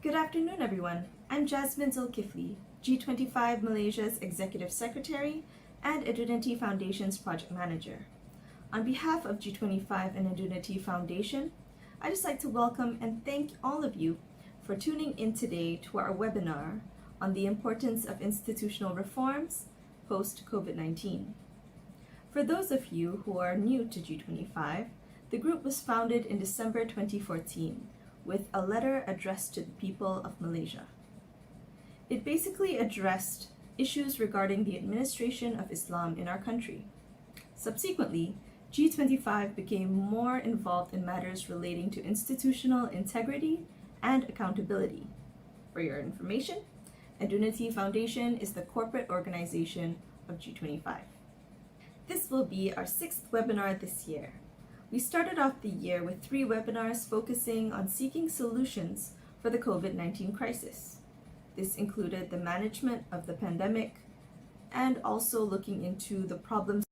Good afternoon, everyone. I'm Jasmine Zulkifli, G25 Malaysia's Executive Secretary and Edunity Foundation's Project Manager. On behalf of G25 and Edunity Foundation, I'd just like to welcome and thank all of you for tuning in today to our webinar on the importance of institutional reforms post-COVID-19. For those of you who are new to G25, the group was founded in December 2014 with a letter addressed to the people of Malaysia. It basically addressed issues regarding the administration of Islam in our country. Subsequently, G25 became more involved in matters relating to institutional integrity and accountability. For your information, Edunity Foundation is the corporate organization of G25. This will be our 6th webinar this year. We started off the year with 3 webinars focusing on seeking solutions for the COVID-19 crisis. This included the management of the pandemic and also looking into the problems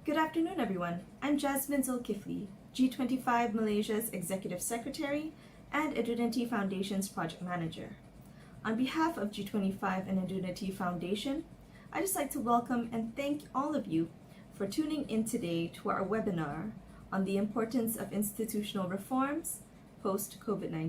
Good afternoon, everyone. I'm Jasmine Zulkifli, G25 Malaysia's Executive Secretary and Edunity Foundation's Project Manager. On behalf of G25 and Edunity Foundation, I'd just like to welcome and thank all of you for tuning in today to our webinar on the importance of institutional reforms post-COVID-19.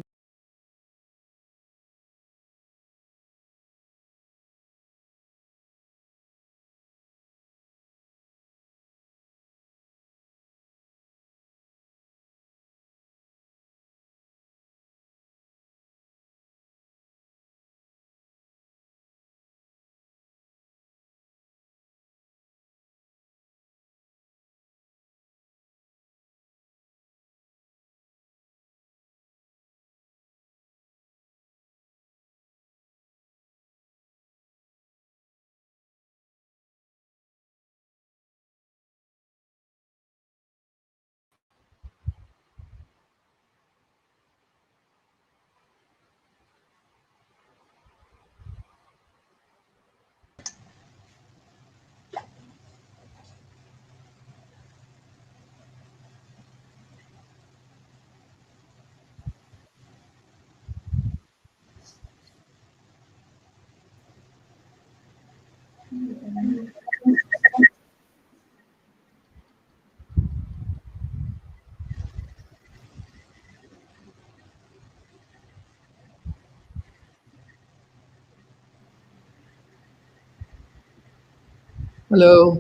Hello.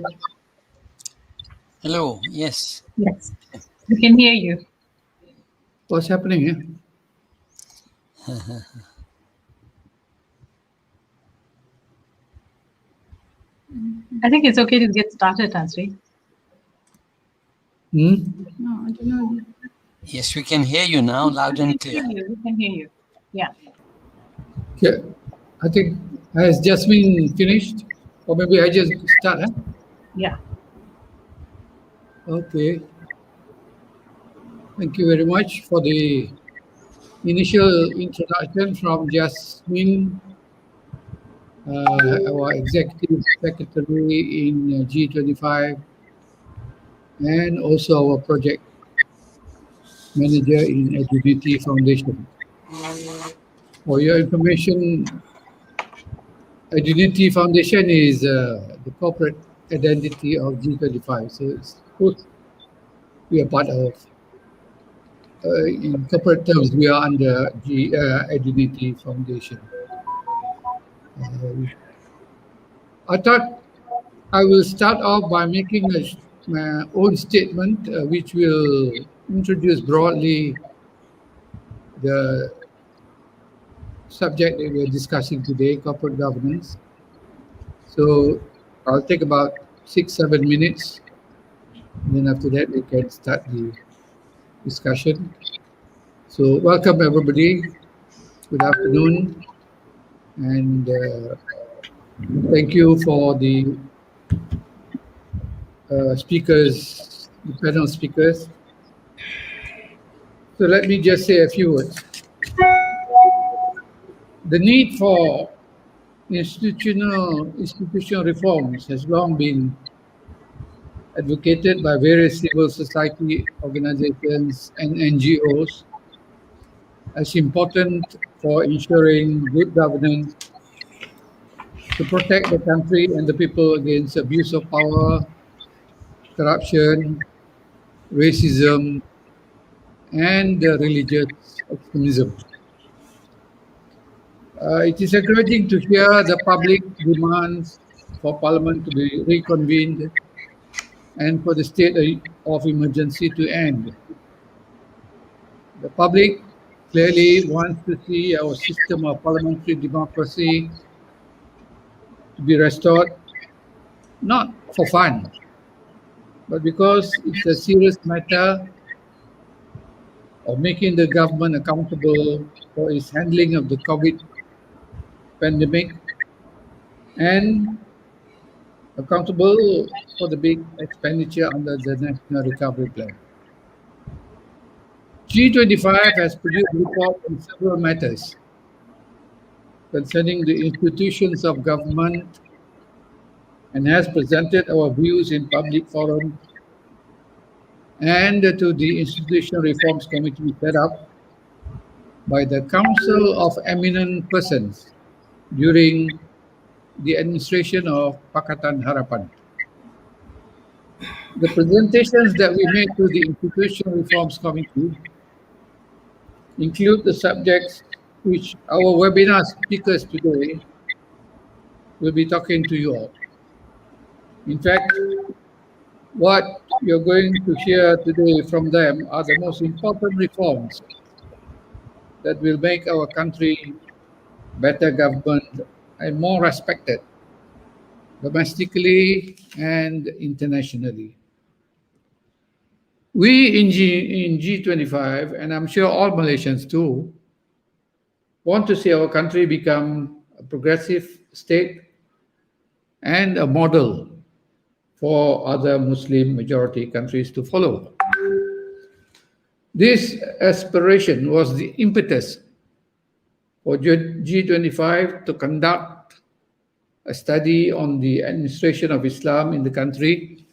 Hello, yes. Yes, we can hear you. What's happening here? I think it's okay to get started, Asri. Hmm? No, I don't know. Yes, we can hear you now, loud and clear. We can hear you. Yeah. Yeah. I think has Jasmine finished? Or maybe I just start, huh? Yeah. Okay. Thank you very much for the initial introduction from Jasmine, our Executive Secretary in G25, and also our Project Manager in Edunity Foundation. For your information, Edunity Foundation is the corporate identity of G25, so it's supposed we are part of. In corporate terms, we are under Edunity Foundation. I thought I will start off by making my own statement, which will introduce broadly the subject that we're discussing today, corporate governance. So I'll take about 6-7 minutes. And then after that, we can start the discussion. So welcome everybody. Good afternoon. And thank you for the speakers, the panel speakers. So let me just say a few words. The need for institutional reforms has long been advocated by various civil society organizations and NGOs as important for ensuring good governance, to protect the country and the people against abuse of power, corruption, racism, and religious extremism. It is encouraging to hear the public demands for Parliament to be reconvened and for the state of emergency to end. The public clearly wants to see our system of parliamentary democracy to be restored, not for fun, but because it's a serious matter of making the government accountable for its handling of the COVID pandemic and accountable for the big expenditure under the National Recovery Plan. G25 has produced reports on several matters concerning the institutions of government and has presented our views in public forums and to the Institutional Reforms Committee set up by the Council of Eminent Persons during the administration of Pakatan Harapan. The presentations that we made to the Institutional Reforms Committee include the subjects which our webinar speakers today will be talking to you all. In fact, what you're going to hear today from them are the most important reforms that will make our country better governed and more respected domestically and internationally. We in G25, and I'm sure all Malaysians too, want to see our country become a progressive state and a model for other Muslim majority countries to follow. This aspiration was the impetus for G25 to conduct a study on the administration of Islam in the country.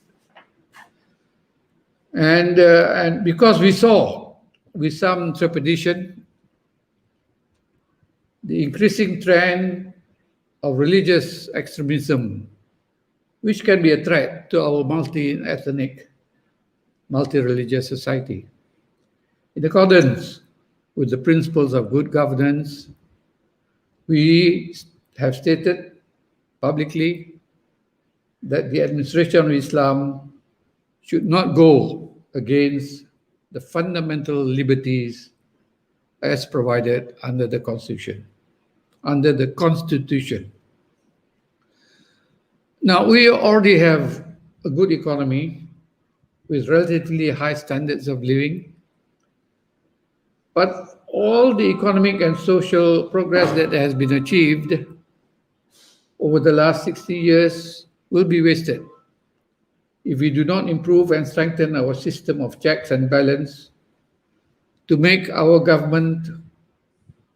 And because we saw with some trepidation the increasing trend of religious extremism, which can be a threat to our multi-ethnic, multi-religious society. In accordance with the principles of good governance, we have stated publicly that the administration of Islam should not go against the fundamental liberties as provided under the Constitution. Now, we already have a good economy with relatively high standards of living, but all the economic and social progress that has been achieved over the last 60 years will be wasted if we do not improve and strengthen our system of checks and balance to make our government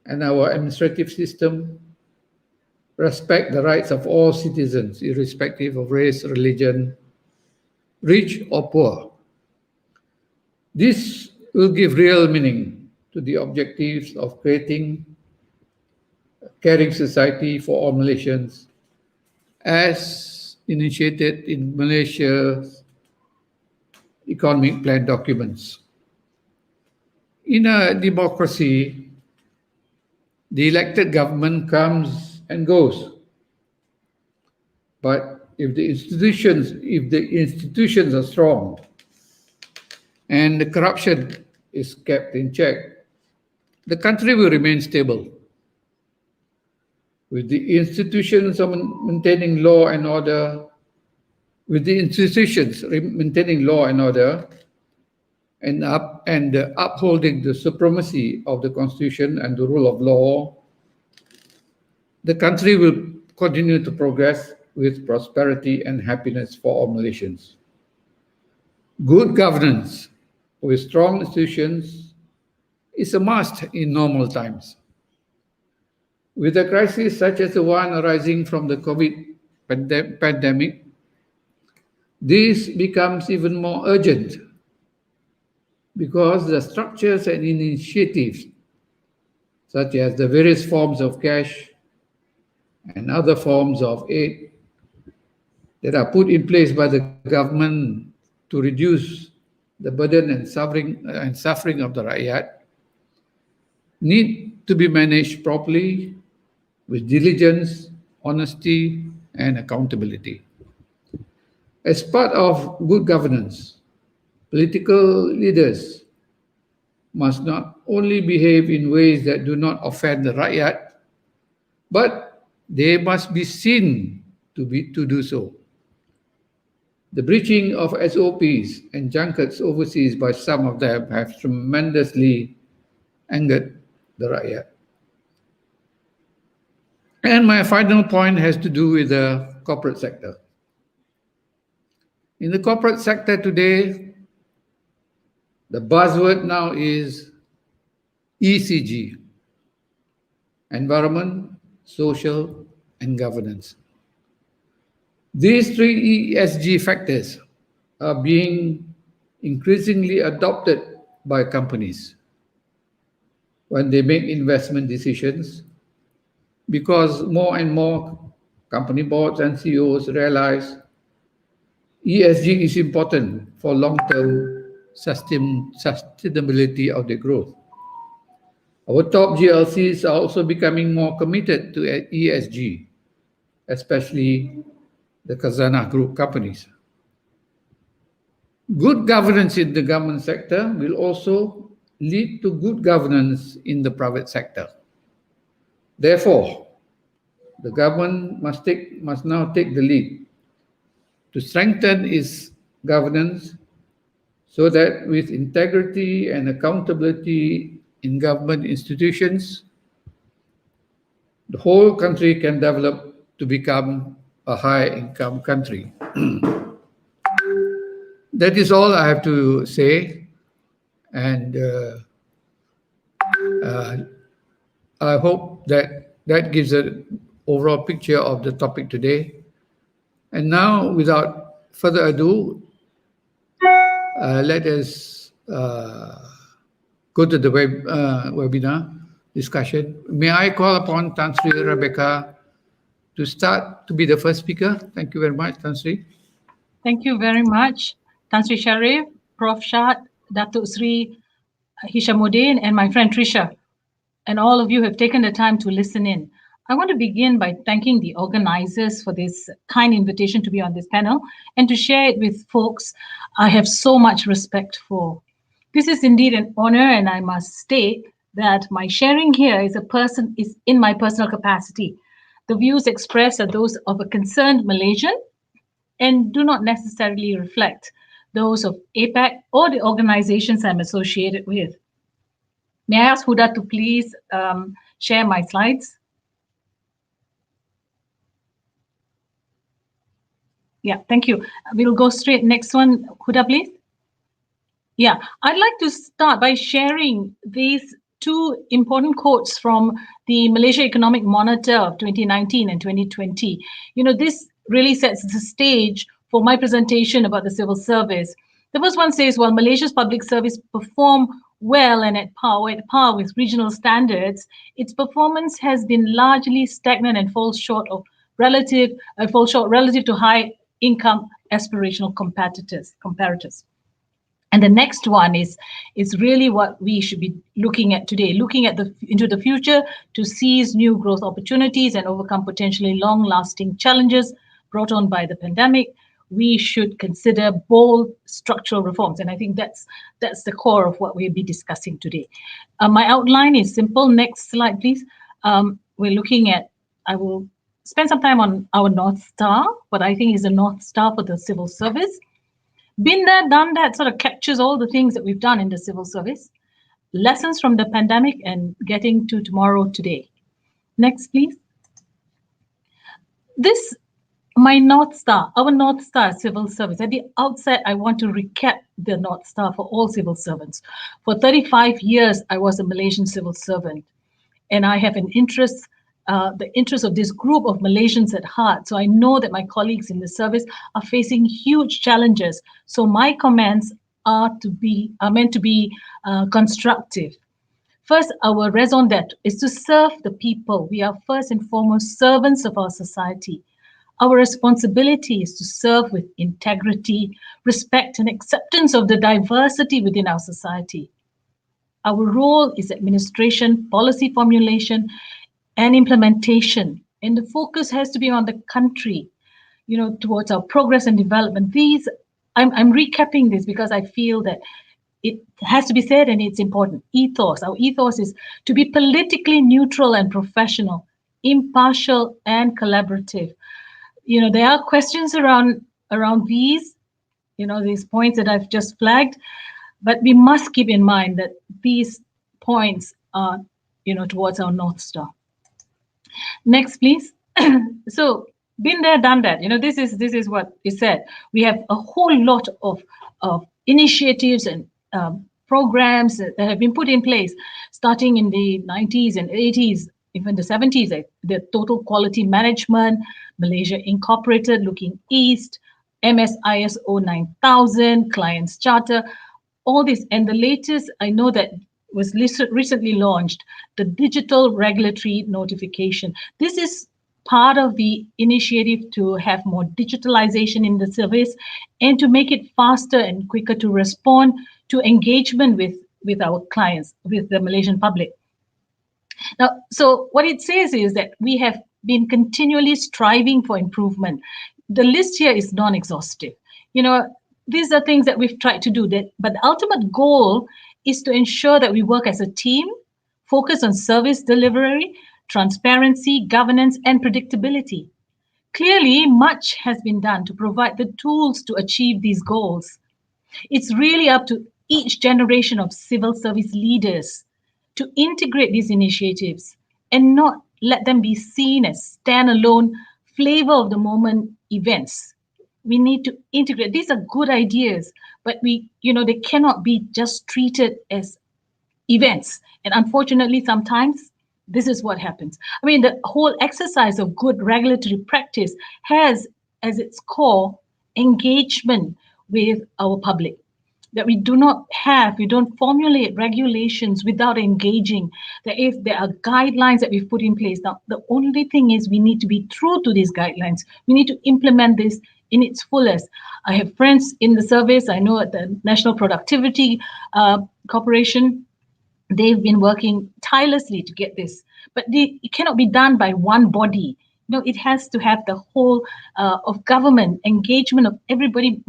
and our administrative system respect the rights of all citizens, irrespective of race, religion, rich or poor. This will give real meaning to the objectives of creating a caring society for all Malaysians, as initiated in Malaysia's economic plan documents. In a democracy, the elected government comes and goes. But if the institutions are strong and the corruption is kept in check, the country will remain stable. With the institutions of maintaining law and order, and upholding the supremacy of the Constitution and the rule of law, the country will continue to progress with prosperity and happiness for all Malaysians. Good governance with strong institutions is a must in normal times. With a crisis such as the one arising from the COVID pandemic, this becomes even more urgent because the structures and initiatives, such as the various forms of cash and other forms of aid that are put in place by the government to reduce the burden and suffering of the rakyat, need to be managed properly with diligence, honesty, and accountability. As part of good governance, political leaders must not only behave in ways that do not offend the rakyat, but they must be seen to do so. The breaching of SOPs and junkets overseas by some of them have tremendously angered the rakyat. And my final point has to do with the corporate sector. In the corporate sector today, the buzzword now is ECG, environment, social, and governance. These three ESG factors are being increasingly adopted by companies when they make investment decisions, because more and more company boards and CEOs realize ESG is important for long-term sustainability of their growth. Our top GLCs are also becoming more committed to ESG, especially the Khazanah Group companies. Good governance in the government sector will also lead to good governance in the private sector. Therefore, the government must now take the lead to strengthen its governance so that with integrity and accountability in government institutions, the whole country can develop to become a high-income country. That is all I have to say, and I hope that gives an overall picture of the topic today. And now, without further ado, let us go to the webinar discussion. May I call upon Tan Sri Rebecca to be the first speaker? Thank you very much, Tan Sri. Thank you very much, Tan Sri Sharif, Prof. Shad, Datuk Sri Hishamuddin, and my friend Trisha, and all of you have taken the time to listen in. I want to begin by thanking the organizers for this kind invitation to be on this panel and to share it with folks I have so much respect for. This is indeed an honor, and I must state that my sharing here is in my personal capacity. The views expressed are those of a concerned Malaysian and do not necessarily reflect those of APAC or the organizations I'm associated with. May I ask Huda to please share my slides? Yeah, thank you. We'll go straight. Next one, Huda, please. Yeah, I'd like to start by sharing these two important quotes from the Malaysia Economic Monitor of 2019 and 2020. You know, this really sets the stage for my presentation about the civil service. The first one says, while Malaysia's public service perform well and at par with regional standards, its performance has been largely stagnant and falls short relative to high-income aspirational comparators. And the next one is really what we should be looking at today, looking at into the future to seize new growth opportunities and overcome potentially long-lasting challenges brought on by the pandemic. we should consider bold structural reforms. And I think that's the core of what we'll be discussing today. My outline is simple. Next slide, please. We're looking at, I will spend some time on our North Star, what I think is the North Star for the civil service. Been there, done that, sort of captures all the things that we've done in the civil service. Lessons from the pandemic and getting to tomorrow today. Next, please. This, my North Star, our North Star civil service. At the outset, I want to recap the North Star for all civil servants. For 35 years, I was a Malaysian civil servant, and I have an interest, the interest of this group of Malaysians at heart. So I know that my colleagues in the service are facing huge challenges. So my comments are meant to be constructive. First, our raison d'etre is to serve the people. We are first and foremost servants of our society. Our responsibility is to serve with integrity, respect, and acceptance of the diversity within our society. Our role is administration, policy formulation, and implementation. And the focus has to be on the country, towards our progress and development. I'm recapping this because I feel that it has to be said and it's important. Ethos. Our ethos is to be politically neutral and professional, impartial and collaborative. There are questions around these, these points that I've just flagged, but we must keep in mind that these points are, towards our North Star. Next, please. So, been there, done that. This is what is said. We have a whole lot of initiatives and programs that have been put in place, starting in the 90s and 80s, even the 70s. The Total Quality Management, Malaysia Incorporated, Looking East, MSISO 9000, Clients Charter, all this. And the latest, I know that was recently launched, the Digital Regulatory Notification. This is part of the initiative to have more digitalization in the service and to make it faster and quicker to respond to engagement with our clients, with the Malaysian public. Now, so what it says is that we have been continually striving for improvement. The list here is non-exhaustive. These are things that we've tried to do, but the ultimate goal is to ensure that we work as a team, focus on service delivery, transparency, governance, and predictability. Clearly, much has been done to provide the tools to achieve these goals. It's really up to each generation of civil service leaders to integrate these initiatives and not let them be seen as standalone flavor of the moment events. We need to integrate. These are good ideas, but they cannot be just treated as events. And unfortunately, sometimes this is what happens. I mean, the whole exercise of good regulatory practice has as its core engagement with our public. That we don't formulate regulations without engaging. That if there are guidelines that we've put in place, now the only thing is we need to be true to these guidelines. We need to implement this in its fullest. I have friends in the service. I know at the National Productivity Corporation, they've been working tirelessly to get this, but it cannot be done by one body. It has to have the whole of government engagement of everybody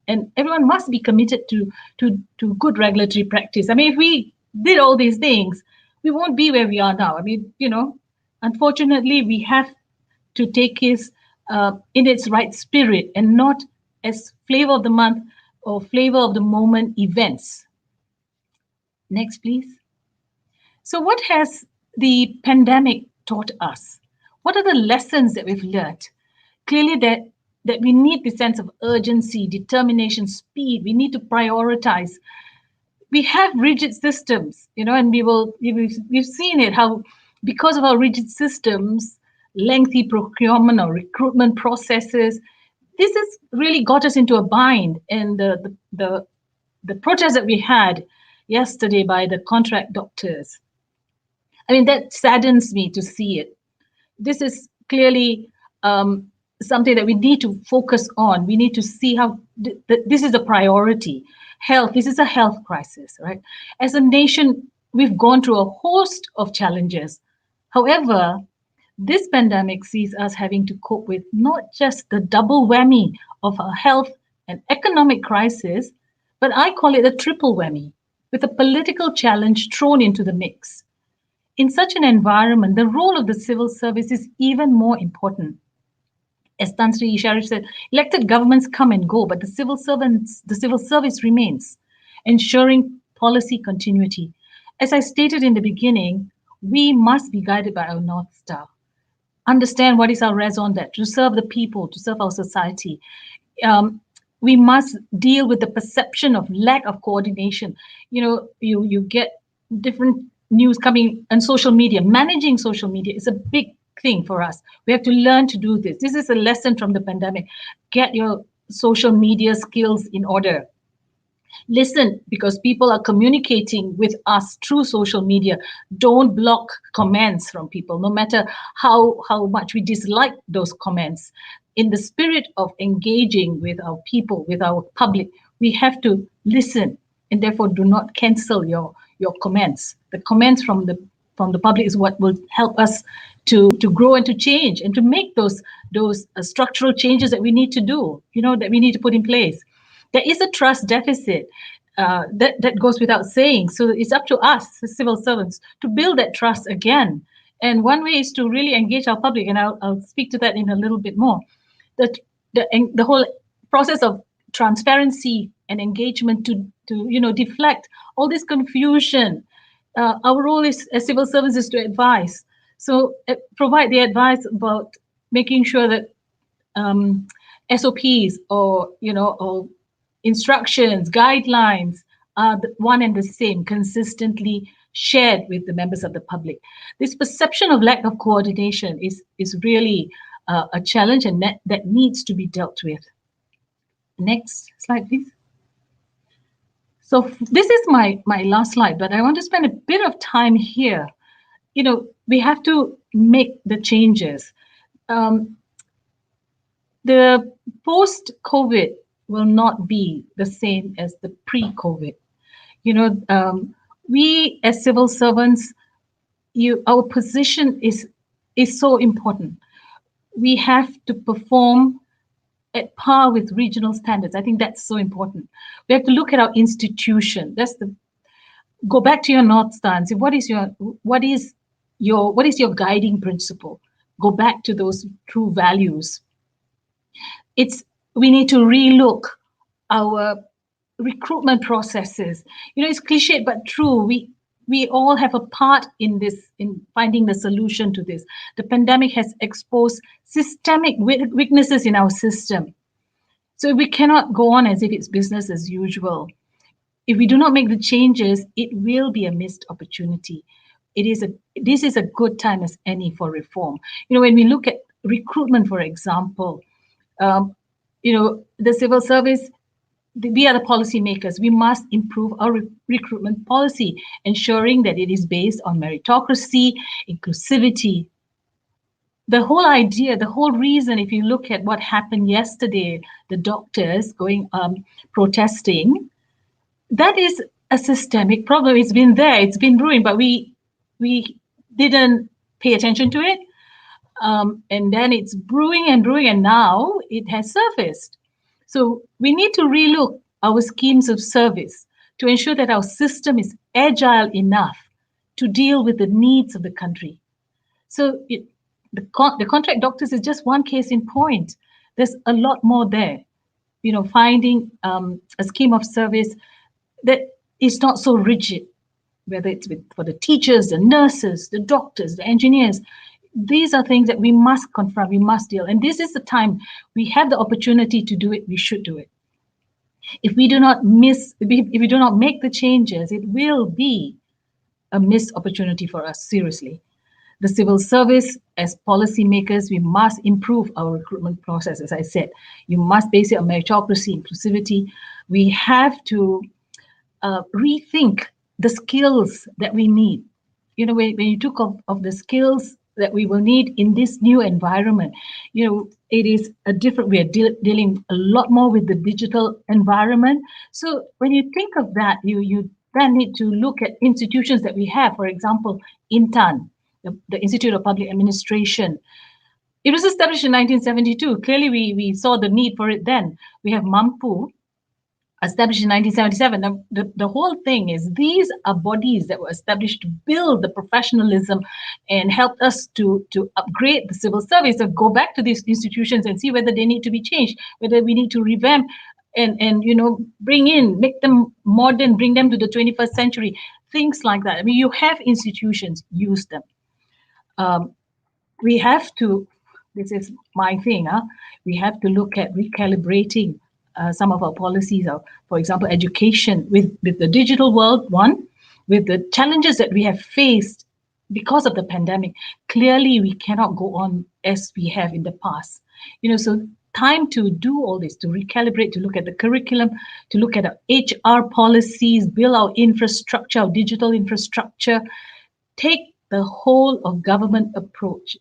and everyone must be committed to good regulatory practice. I mean, if we did all these things, we won't be where we are now. I mean, unfortunately, we have to take this in its right spirit and not as flavor of the month or flavor of the moment events. Next, please. So what has the pandemic taught us? What are the lessons that we've learned? Clearly that we need the sense of urgency, determination, speed. We need to prioritize. We have rigid systems, and we've seen it, how because of our rigid systems, lengthy procurement or recruitment processes, this has really got us into a bind. And the protest that we had yesterday by the contract doctors, I mean, that saddens me to see it. This is clearly something that we need to focus on. We need to see how this is a priority. Health, this is a health crisis, right? As a nation, we've gone through a host of challenges. However, This pandemic sees us having to cope with not just the double whammy of a health and economic crisis, but I call it a triple whammy, with a political challenge thrown into the mix. In such an environment, the role of the civil service is even more important. As Tan Sri Sharif said, elected governments come and go, but the civil service remains, ensuring policy continuity. As I stated in the beginning, we must be guided by our North Star. Understand what is our raison d'etre, to serve the people, to serve our society. We must deal with the perception of lack of coordination. You get different news coming on social media. Managing social media is a big thing for us. We have to learn to do this. This is a lesson from the pandemic. Get your social media skills in order. Listen, because people are communicating with us through social media. Don't block comments from people, no matter how much we dislike those comments. In the spirit of engaging with our people, with our public, we have to listen, and therefore do not cancel your comments. The comments from the public is what will help us to grow and to change and to make those structural changes that we need to do, that we need to put in place. There is a trust deficit that goes without saying. So it's up to us, the civil servants, to build that trust again. And one way is to really engage our public, and I'll speak to that in a little bit more. The whole process of transparency and engagement to deflect all this confusion. Our role as civil servants is to advise. So provide the advice about making sure that SOPs or instructions, guidelines are one and the same, consistently shared with the members of the public. This perception of lack of coordination is really a challenge, and that needs to be dealt with. Next slide, please. So this is my last slide, but I want to spend a bit of time here. We have to make the changes. The post-COVID will not be the same as the pre-COVID. We as civil servants, our position is so important. We have to perform at par with regional standards. I think that's so important. We have to look at our institution. Go back to your North Star and say, what is your guiding principle? Go back to those true values. We need to relook our recruitment processes. It's cliched but true. We all have a part in this, in finding the solution to this. The pandemic has exposed systemic weaknesses in our system. So we cannot go on as if it's business as usual. If we do not make the changes, it will be a missed opportunity. This is a good time as any for reform. When we look at recruitment, for example, the civil service, we are the policymakers. We must improve our recruitment policy, ensuring that it is based on meritocracy, inclusivity. The whole idea, the whole reason, if you look at what happened yesterday, the doctors going protesting, that is a systemic problem. It's been there, it's been brewing, but we didn't pay attention to it. And then it's brewing, and now it has surfaced. So we need to relook our schemes of service to ensure that our system is agile enough to deal with the needs of the country. So the contract doctors is just one case in point. There's a lot more there. Finding a scheme of service that is not so rigid, whether it's for the teachers, the nurses, the doctors, the engineers. These are things that we must confront, we must deal. And this is the time we have the opportunity to do it, we should do it. If we do not make the changes, it will be a missed opportunity for us, seriously. The civil service, as policymakers, we must improve our recruitment process, as I said. You must base it on meritocracy, inclusivity. We have to rethink the skills that we need. When you took of the skills that we will need in this new environment, it is a different, we are dealing a lot more with the digital environment. So when you think of that, you then need to look at institutions that we have, for example, Intan, the Institute of Public Administration. It was established in 1972. Clearly, we saw the need for it then. We have Mampu, established in 1977. Now, the whole thing is these are bodies that were established to build the professionalism and help us to upgrade the civil service. So go back to these institutions and see whether they need to be changed, whether we need to revamp and make them modern, bring them to the 21st century, things like that. I mean, you have institutions, use them. We have to, this is my thing, we have to look at recalibrating some of our policies, for example, education with the digital world, with the challenges that we have faced because of the pandemic. Clearly, we cannot go on as we have in the past. So time to do all this, to recalibrate, to look at the curriculum, to look at our HR policies, build our infrastructure, our digital infrastructure, take the whole of government approach.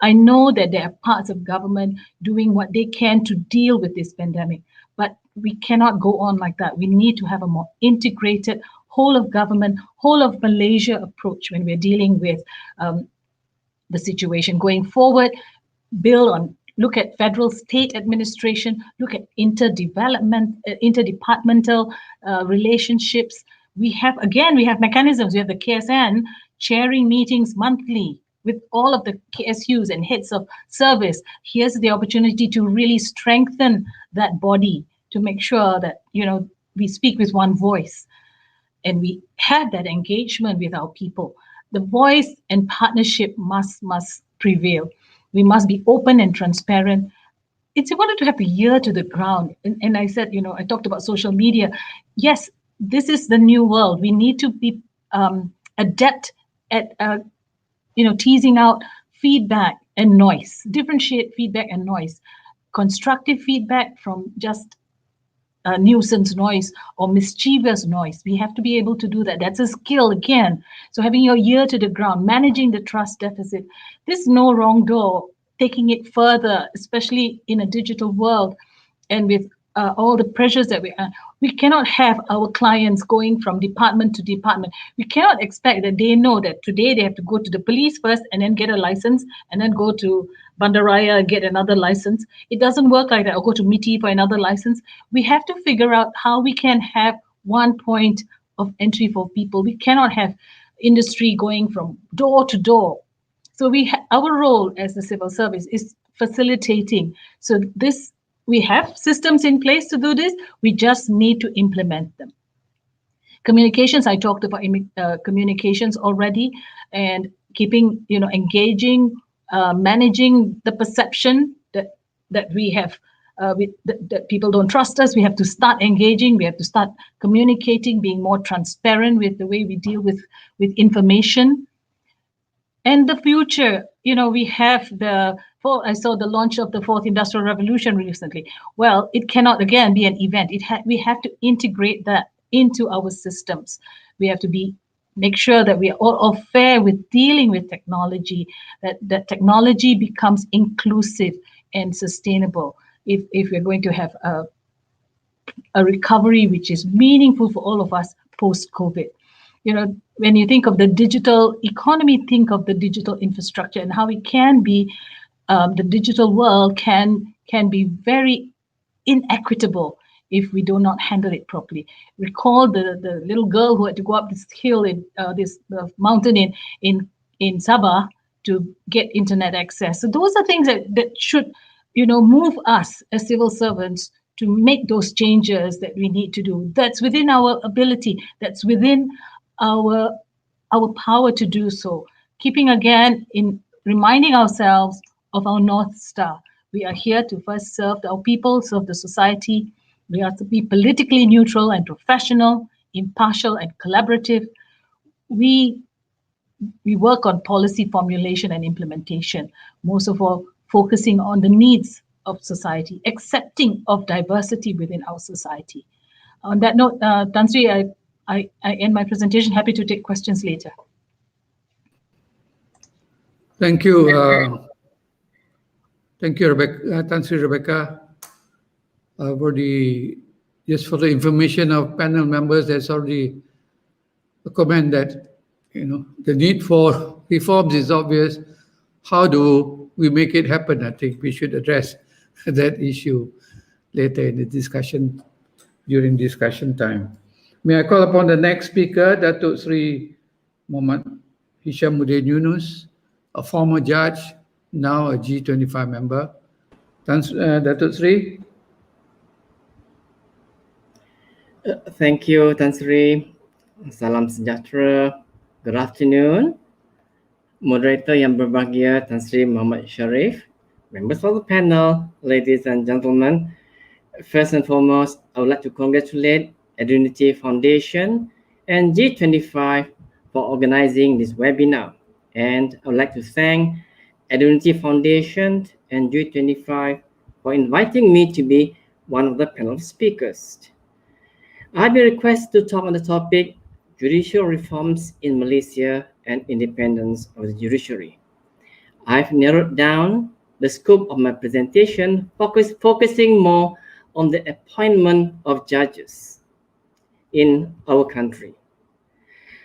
I know that there are parts of government doing what they can to deal with this pandemic, but we cannot go on like that. We need to have a more integrated whole of government, whole of Malaysia approach when we're dealing with the situation going forward. Look at federal state administration, look at interdepartmental relationships. We have mechanisms. We have the KSN chairing meetings monthly with all of the KSUs and heads of service. Here's the opportunity to really strengthen that body, to make sure that we speak with one voice and we have that engagement with our people. The voice and partnership must prevail. We must be open and transparent. It's important to have the ear to the ground. And I said, I talked about social media. Yes, this is the new world. We need to be adept at teasing out feedback and noise, differentiate feedback and noise, constructive feedback from just nuisance noise or mischievous noise. We have to be able to do that. That's a skill again. So having your ear to the ground, managing the trust deficit, there's no wrong door, taking it further, especially in a digital world and with all the pressures that we cannot have our clients going from department to department. We cannot expect that they know that today they have to go to the police first and then get a license and then go to Bandaraya and get another license. It doesn't work like that, or go to MITI for another license. We have to figure out how we can have one point of entry for people. We cannot have industry going from door to door. So our role as the civil service is facilitating. So we have systems in place to do this. We just need to implement them. Communications, I talked about communications already, and keeping, engaging, managing the perception that we have, that people don't trust us. We have to start engaging. We have to start communicating, being more transparent with the way we deal with information. And the future, we have I saw the launch of the fourth industrial revolution recently. Well, it cannot again be an event. We have to integrate that into our systems. We have to make sure that we are all fair with dealing with technology, that technology becomes inclusive and sustainable. If we're going to have a recovery which is meaningful for all of us post-COVID. When you think of the digital economy, think of the digital infrastructure and how it can be, the digital world can be very inequitable if we do not handle it properly. Recall the little girl who had to go up this hill in this mountain in Sabah to get internet access. So those are things that should, move us as civil servants to make those changes that we need to do. That's within our ability. That's within our power to do so. Keeping again in reminding ourselves of our North Star. We are here to first serve our people, serve the society. We are to be politically neutral and professional, impartial and collaborative. We work on policy formulation and implementation, most of all focusing on the needs of society, accepting of diversity within our society. On that note, Tan Sri, I end my presentation. Happy to take questions later. Thank you. Thank you, Rebecca, Tan Sri Rebecca, for the information of panel members. There's already a comment that the need for reforms is obvious. How do we make it happen? I think we should address that issue later in the discussion, during discussion time. May I call upon the next speaker, Datuk Sri Muhammad Hishamuddin Yunus, a former judge, now a G25 member. Datuk Sri. Thank you, Tan Sri. Salam sejahtera. Good afternoon. Moderator yang berbahagia, Tan Sri Muhammad Sharif, members of the panel, ladies and gentlemen. First and foremost, I would like to congratulate Edunity Foundation and G25 for organizing this webinar. And I would like to thank Edunity Foundation and G25 for inviting me to be one of the panel speakers. I've been requested to talk on the topic judicial reforms in Malaysia and independence of the judiciary. I've narrowed down the scope of my presentation, focusing more on the appointment of judges in our country.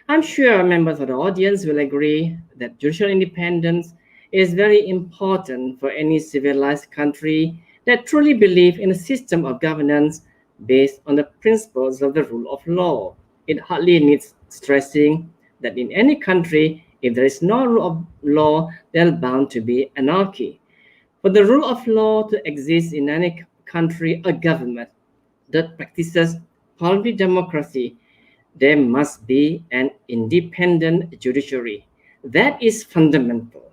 I'm sure members of the audience will agree that judicial independence is very important for any civilized country that truly believes in a system of governance based on the principles of the rule of law. It hardly needs stressing that in any country, if there is no rule of law, there's bound to be anarchy. For the rule of law to exist in any country or government that practices parliamentary democracy, there must be an independent judiciary. That is fundamental.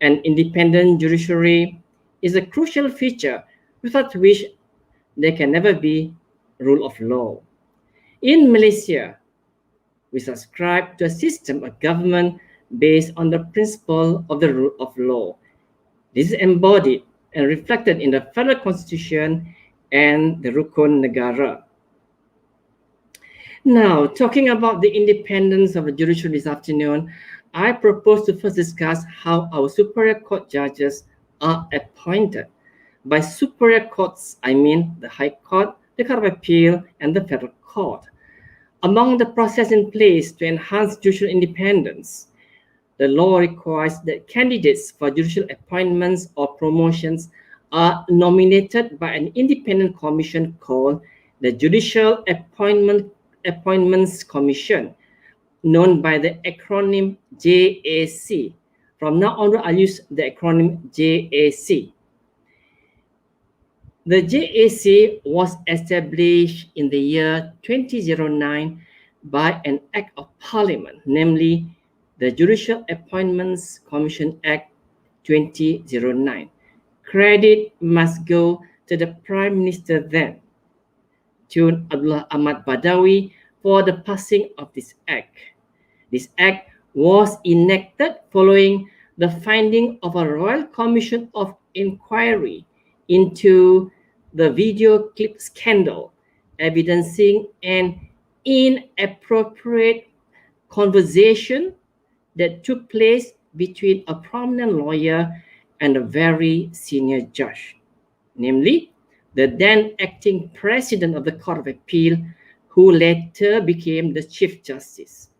An independent judiciary is a crucial feature without which there can never be rule of law. In Malaysia, we subscribe to a system of government based on the principle of the rule of law. This is embodied and reflected in the Federal Constitution and the Rukun Negara. Now, talking about the independence of the judiciary this afternoon, I propose to first discuss how our Superior Court judges are appointed. By Superior Courts, I mean the High Court, the Court of Appeal, and the Federal Court. Among the process in place to enhance judicial independence, the law requires that candidates for judicial appointments or promotions are nominated by an independent commission called the Judicial Appointments Commission, known by the acronym JAC. From now on, I'll use the acronym JAC. The JAC was established in the year 2009 by an Act of Parliament, namely the Judicial Appointments Commission Act 2009. Credit must go to the Prime Minister then, Tun Abdullah Ahmad Badawi, for the passing of this act. This act was enacted following the finding of a Royal Commission of Inquiry into the video clip scandal, evidencing an inappropriate conversation that took place between a prominent lawyer and a very senior judge, namely the then acting president of the Court of Appeal, who later became the Chief Justice.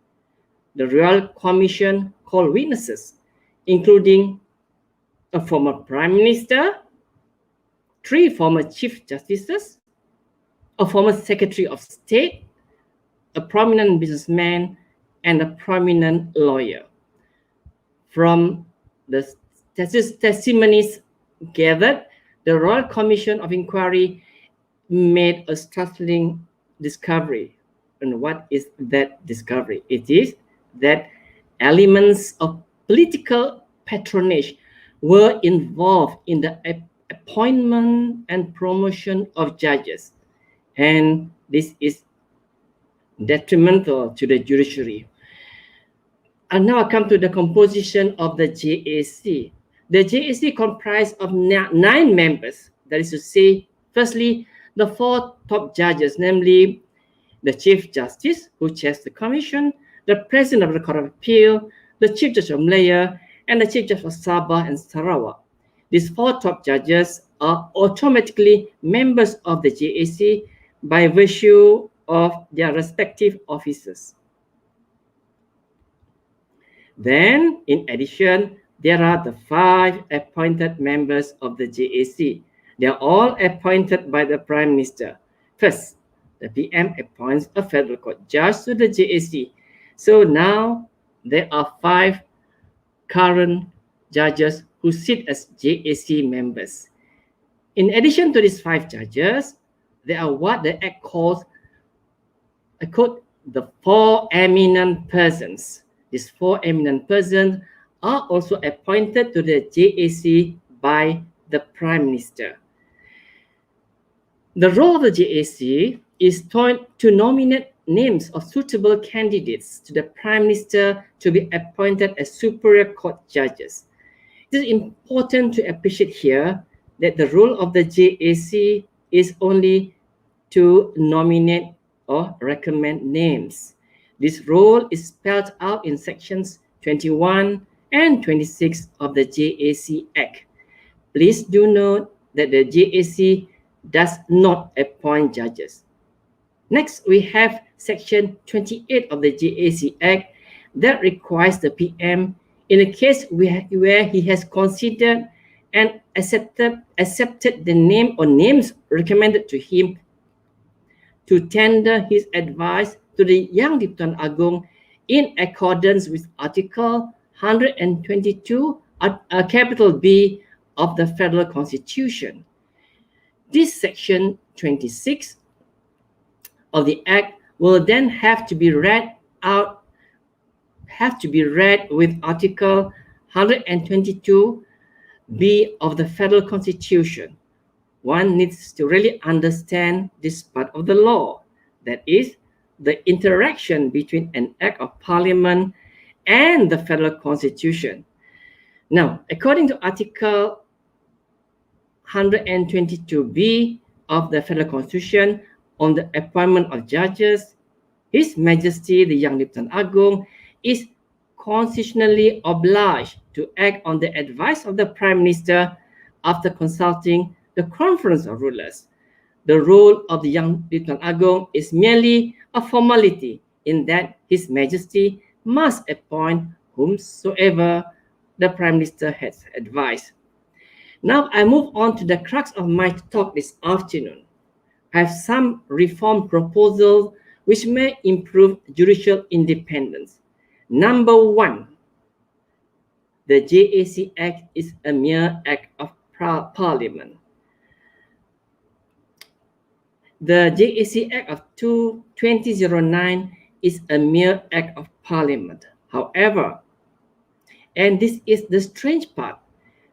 The Royal Commission called witnesses, including a former Prime Minister, 3 former Chief Justices, a former Secretary of State, a prominent businessman, and a prominent lawyer. From the testimonies gathered, the Royal Commission of Inquiry made a startling discovery. And what is that discovery? It is that elements of political patronage were involved in the appointment and promotion of judges. And this is detrimental to the judiciary. And now I come to the composition of the JAC. The JAC comprised of 9 members. That is to say, firstly, the 4 top judges, namely the Chief Justice, who chairs the Commission, the President of the Court of Appeal, the Chief Judge of Malaya, and the Chief Judge of Sabah and Sarawak. These 4 top judges are automatically members of the JAC by virtue of their respective offices. Then, in addition, there are the 5 appointed members of the JAC. They are all appointed by the Prime Minister. First, the PM appoints a federal court judge to the JAC. So now there are 5 current judges who sit as JAC members. In addition to these 5 judges, there are what the Act calls, I quote, the 4 eminent persons. These 4 eminent persons are also appointed to the JAC by the Prime Minister. The role of the JAC is to nominate names of suitable candidates to the Prime Minister to be appointed as Superior Court judges. It is important to appreciate here that the role of the JAC is only to nominate or recommend names. This role is spelled out in sections 21 and 26 of the JAC Act. Please do note that the JAC does not appoint judges. Next, we have section 28 of the JAC Act that requires the PM, in a case where he has considered and accepted the name or names recommended to him, to tender his advice to the Yang di-Pertuan Agong in accordance with Article 122, capital B of the Federal Constitution. This section 26 of the Act will then have to be read with Article 122 B of the Federal Constitution. One needs to really understand this part of the law, that is, the interaction between an Act of Parliament and the Federal Constitution. Now, according to Article 122B of the Federal Constitution on the appointment of judges, His Majesty the Yang di-Pertuan Agong is constitutionally obliged to act on the advice of the Prime Minister after consulting the Conference of Rulers. The role of the Yang di-Pertuan Agong is merely a formality in that His Majesty must appoint whomsoever the Prime Minister has advised. Now I move on to the crux of my talk this afternoon. I have some reform proposals which may improve judicial independence. Number 1, the JAC Act is a mere act of Parliament. The JAC Act of 2009 is a mere act of Parliament. However, and this is the strange part,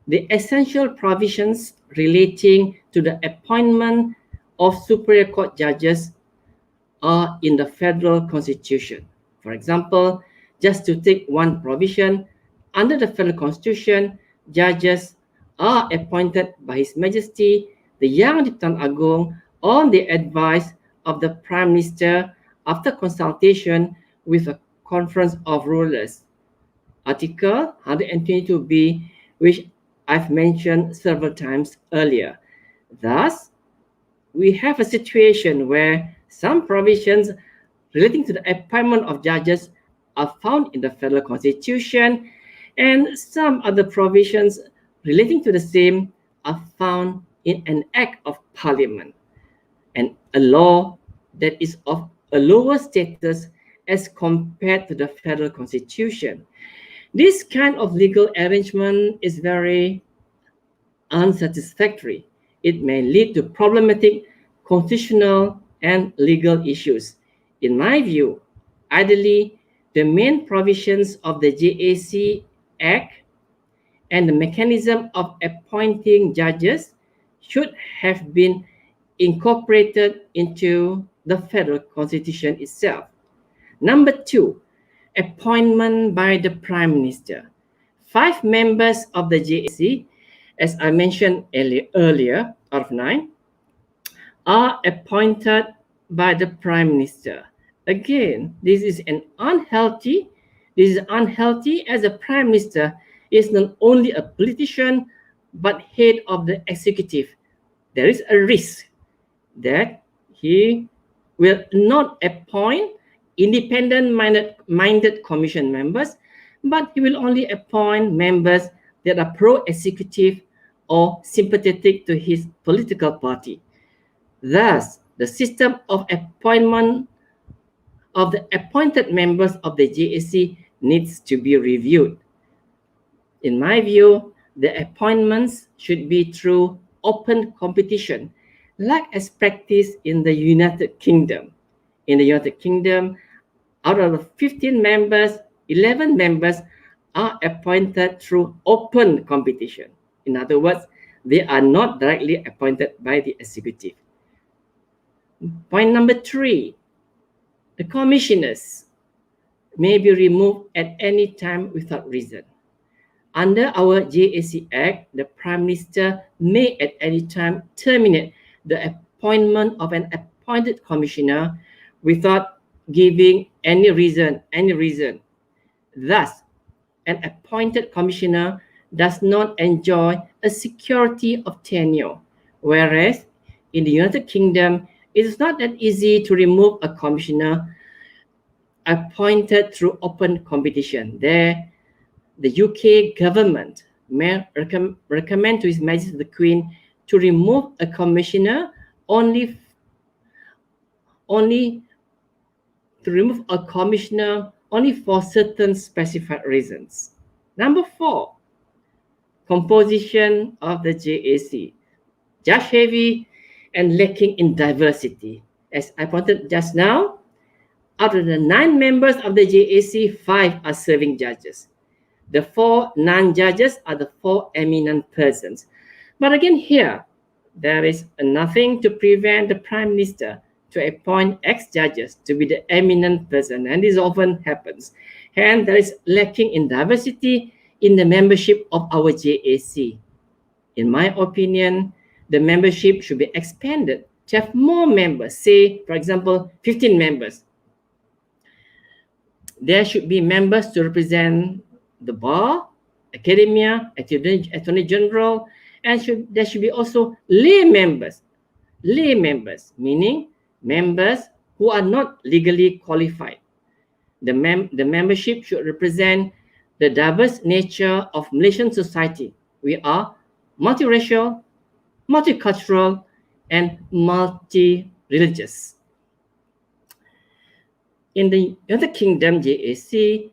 the essential provisions relating to the appointment of Superior Court judges are in the Federal Constitution. For example, just to take one provision, under the Federal Constitution, judges are appointed by His Majesty the Yang di-Pertuan Agong on the advice of the Prime Minister after consultation with a Conference of Rulers. Article 122B, which I've mentioned several times earlier. Thus, we have a situation where some provisions relating to the appointment of judges are found in the Federal Constitution, and some other provisions relating to the same are found in an Act of Parliament, and a law that is of a lower status as compared to the Federal Constitution. This kind of legal arrangement is very unsatisfactory. It may lead to problematic constitutional and legal issues. In my view, ideally, the main provisions of the JAC Act and the mechanism of appointing judges should have been incorporated into the Federal Constitution itself. Number 2, appointment by the Prime Minister. 5 members of the JAC, as I mentioned earlier, out of 9, are appointed by the Prime Minister. Again, this is unhealthy as the Prime Minister is not only a politician but head of the executive. There is a risk that he will not appoint independent-minded commission members, but he will only appoint members that are pro-executive or sympathetic to his political party. Thus, the system of appointment of the appointed members of the JAC needs to be reviewed. In my view, the appointments should be through open competition, like as practiced in the United Kingdom. In the United Kingdom, out of the 15 members, 11 members are appointed through open competition. In other words, they are not directly appointed by the executive. Point number 3, the commissioners may be removed at any time without reason. Under our JAC Act, the Prime Minister may at any time terminate the appointment of an appointed commissioner without giving any reason. Thus, an appointed commissioner does not enjoy a security of tenure, whereas in the United Kingdom, it is not that easy to remove a commissioner appointed through open competition. There, the UK government may recommend to His Majesty the Queen to remove a commissioner only for certain specified reasons. Number 4, composition of the JAC. Judge heavy and lacking in diversity. As I pointed just now, out of the 9 members of the JAC, 5 are serving judges. The 4 non-judges are the 4 eminent persons. But again here, there is nothing to prevent the Prime Minister to appoint ex-judges to be the eminent person, and this often happens. And there is lacking in diversity in the membership of our JAC. In my opinion, the membership should be expanded to have more members, say, for example, 15 members. There should be members to represent the bar, academia, attorney general, and there should be also lay members, meaning members who are not legally qualified. The membership should represent the diverse nature of Malaysian society. We are multiracial, multicultural, and multi-religious. In the United Kingdom JAC,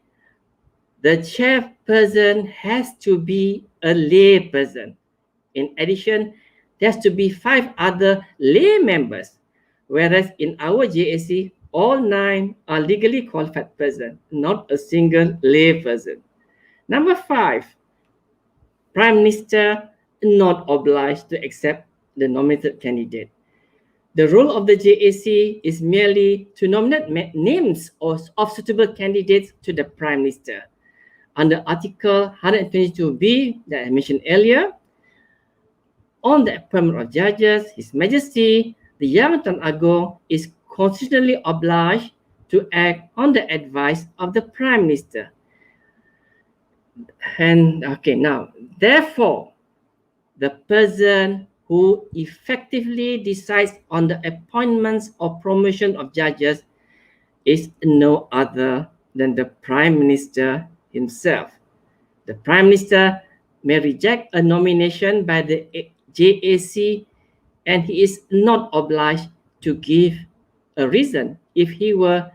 the chairperson has to be a lay person. In addition, there has to be 5 other lay members, whereas in our JAC, all 9 are legally qualified persons, not a single lay person. Number 5, Prime Minister not obliged to accept the nominated candidate. The role of the JAC is merely to nominate names of suitable candidates to the Prime Minister. Under Article 122B that I mentioned earlier, on the appointment of judges, His Majesty, the Yang Tan Agong, is constitutionally obliged to act on the advice of the Prime Minister. And now, therefore, the person who effectively decides on the appointments or promotion of judges is no other than the Prime Minister himself. The Prime Minister may reject a nomination by the JAC, and he is not obliged to give a reason if he were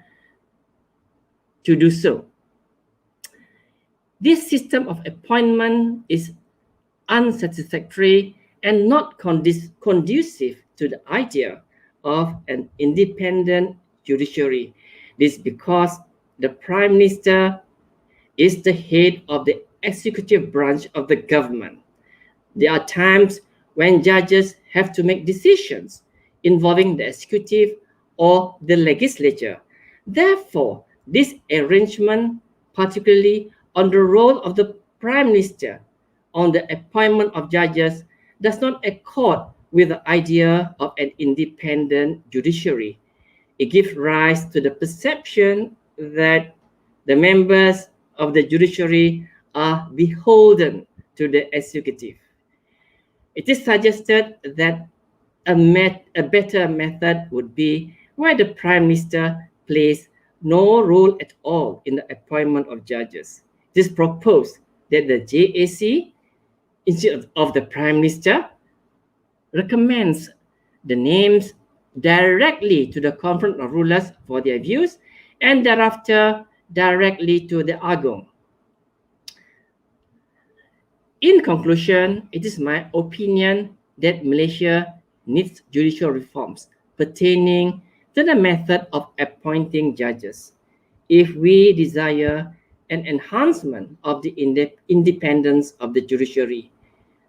to do so. This system of appointment is unsatisfactory and not conducive to the idea of an independent judiciary. This is because the Prime Minister is the head of the executive branch of the government. There are times when judges have to make decisions involving the executive or the legislature. Therefore, this arrangement, particularly on the role of the Prime Minister on the appointment of judges, does not accord with the idea of an independent judiciary. It gives rise to the perception that the members of the judiciary are beholden to the executive. It is suggested that a better method would be where the Prime Minister plays no role at all in the appointment of judges. This proposed that the JAC, instead of the Prime Minister, recommends the names directly to the Conference of Rulers for their views and thereafter directly to the Agong. In conclusion, it is my opinion that Malaysia needs judicial reforms pertaining to the method of appointing judges. If we desire an enhancement of the independence of the judiciary,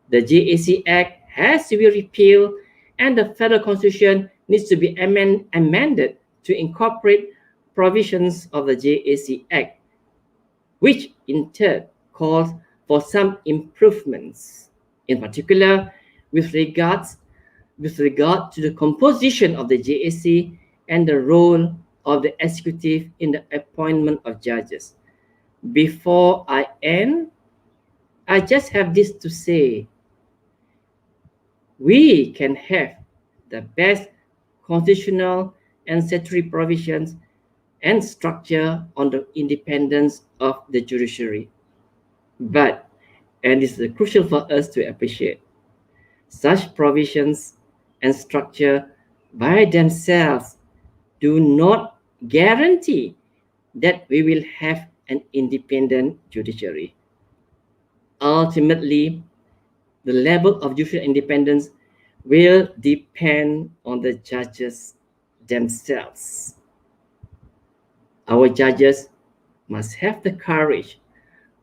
the JAC Act has to be repealed and the federal constitution needs to be amended to incorporate provisions of the JAC Act, which in turn calls for some improvements, in particular with regard to the composition of the JAC and the role of the executive in the appointment of judges. Before I end, I just have this to say. We can have the best constitutional and statutory provisions and structure on the independence of the judiciary. But, and this is crucial for us to appreciate, such provisions and structure by themselves do not guarantee that we will have an independent judiciary. Ultimately, the level of judicial independence will depend on the judges themselves. Our judges must have the courage,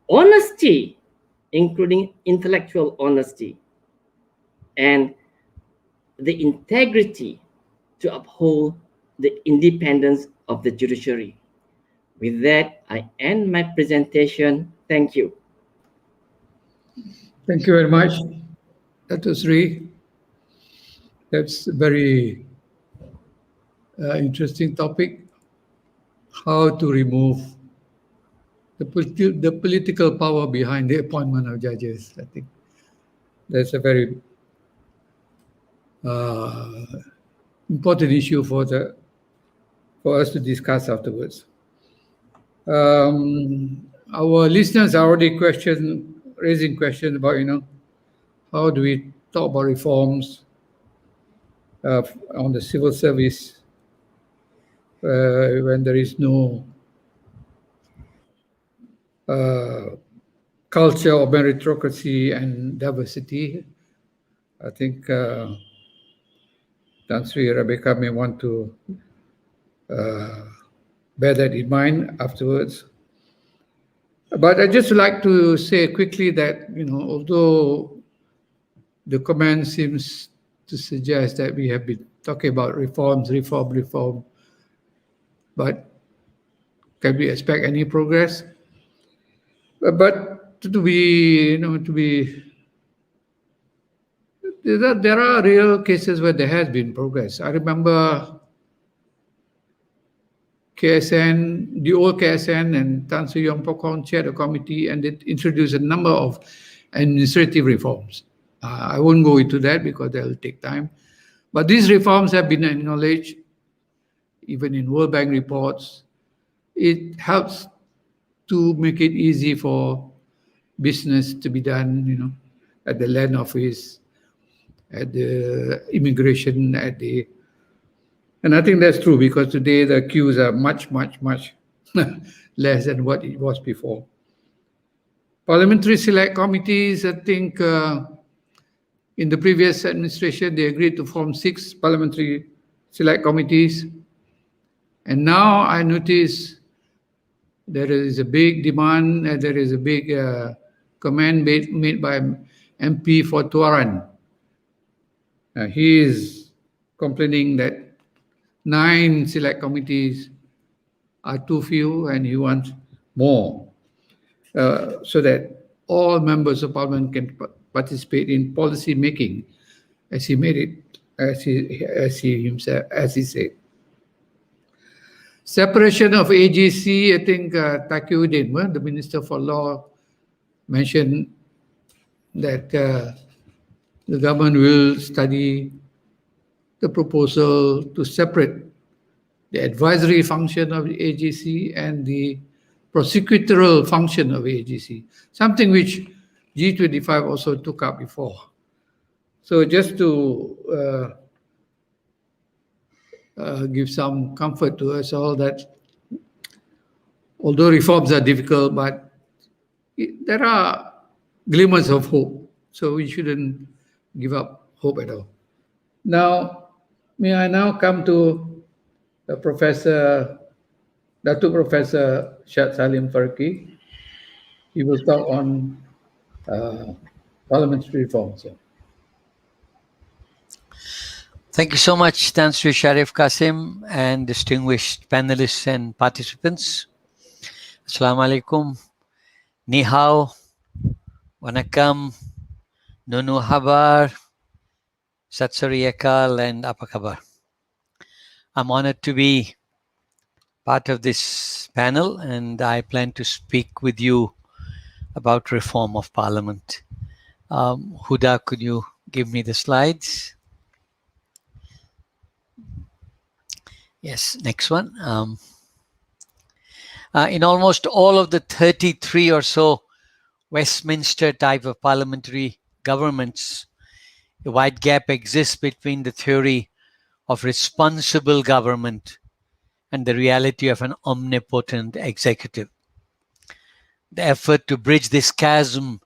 honesty, including intellectual honesty, and the integrity to uphold the independence of the judiciary. With that, I end my presentation. Thank you. Thank you very much, Dr. Sri. That's a very interesting topic, how to remove the political power behind the appointment of judges. I think that's a very important issue for us to discuss afterwards. Our listeners are already raising questions about, how do we talk about reforms on the civil service when there is no culture of meritocracy and diversity. I think Tan Sri Rebecca may want to bear that in mind afterwards. But I'd just like to say quickly that, although the comment seems to suggest that we have been talking about reform, but can we expect any progress? But there are real cases where there has been progress. I remember KSN, the old KSN, and Tan Sri Yong Pokong chaired a committee and they introduced a number of administrative reforms. I won't go into that because that will take time. But these reforms have been acknowledged, even in World Bank reports. It helps to make it easy for business to be done, at the land office, at the immigration, and I think that's true because today the queues are much, much, much less than what it was before. Parliamentary select committees, I think in the previous administration, they agreed to form 6 parliamentary select committees. And now I notice there is a big demand, there is a big comment made by MP for Tuaran. He is complaining that 9 select committees are too few and he wants more so that all members of parliament can participate in policy making as he said. Separation of AGC, I think Takiuddin, the Minister for Law, mentioned that the government will study the proposal to separate the advisory function of the AGC and the prosecutorial function of AGC, something which G25 also took up before. So just to give some comfort to us all that although reforms are difficult, but there are glimmers of hope. So we shouldn't give up hope at all. Now, may I now come to Datuk Professor Syed Salim Farki. He will talk on parliamentary reforms. Thank you so much, Tan Sri Sharif Kasim and distinguished panelists and participants. Assalamu alaikum, ni hao, wanakam, nunu habar, sat sri akal, and apa khabar. I'm honored to be part of this panel, and I plan to speak with you about reform of Parliament. Huda, could you give me the slides? Yes, next one. In almost all of the 33 or so Westminster type of parliamentary governments, a wide gap exists between the theory of responsible government and the reality of an omnipotent executive. The effort to bridge this chasm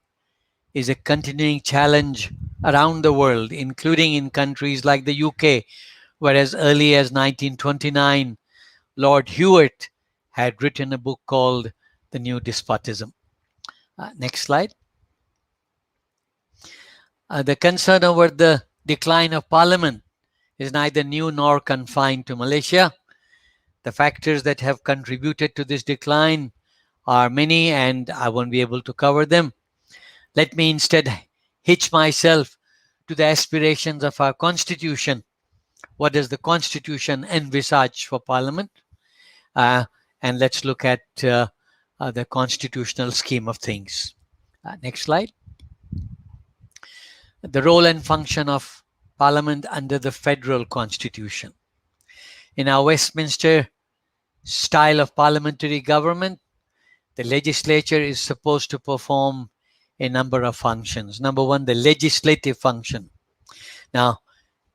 is a continuing challenge around the world, including in countries like the UK, where as early as 1929, Lord Hewitt had written a book called The New Despotism. Next slide. The concern over the decline of Parliament is neither new nor confined to Malaysia. The factors that have contributed to this decline are many, and I won't be able to cover them. Let me instead hitch myself to the aspirations of our Constitution. What does the Constitution envisage for Parliament? And let's look at the constitutional scheme of things. Next slide. The role and function of Parliament under the Federal Constitution. In our Westminster style of parliamentary government, the legislature is supposed to perform a number of functions. Number one, the legislative function. Now,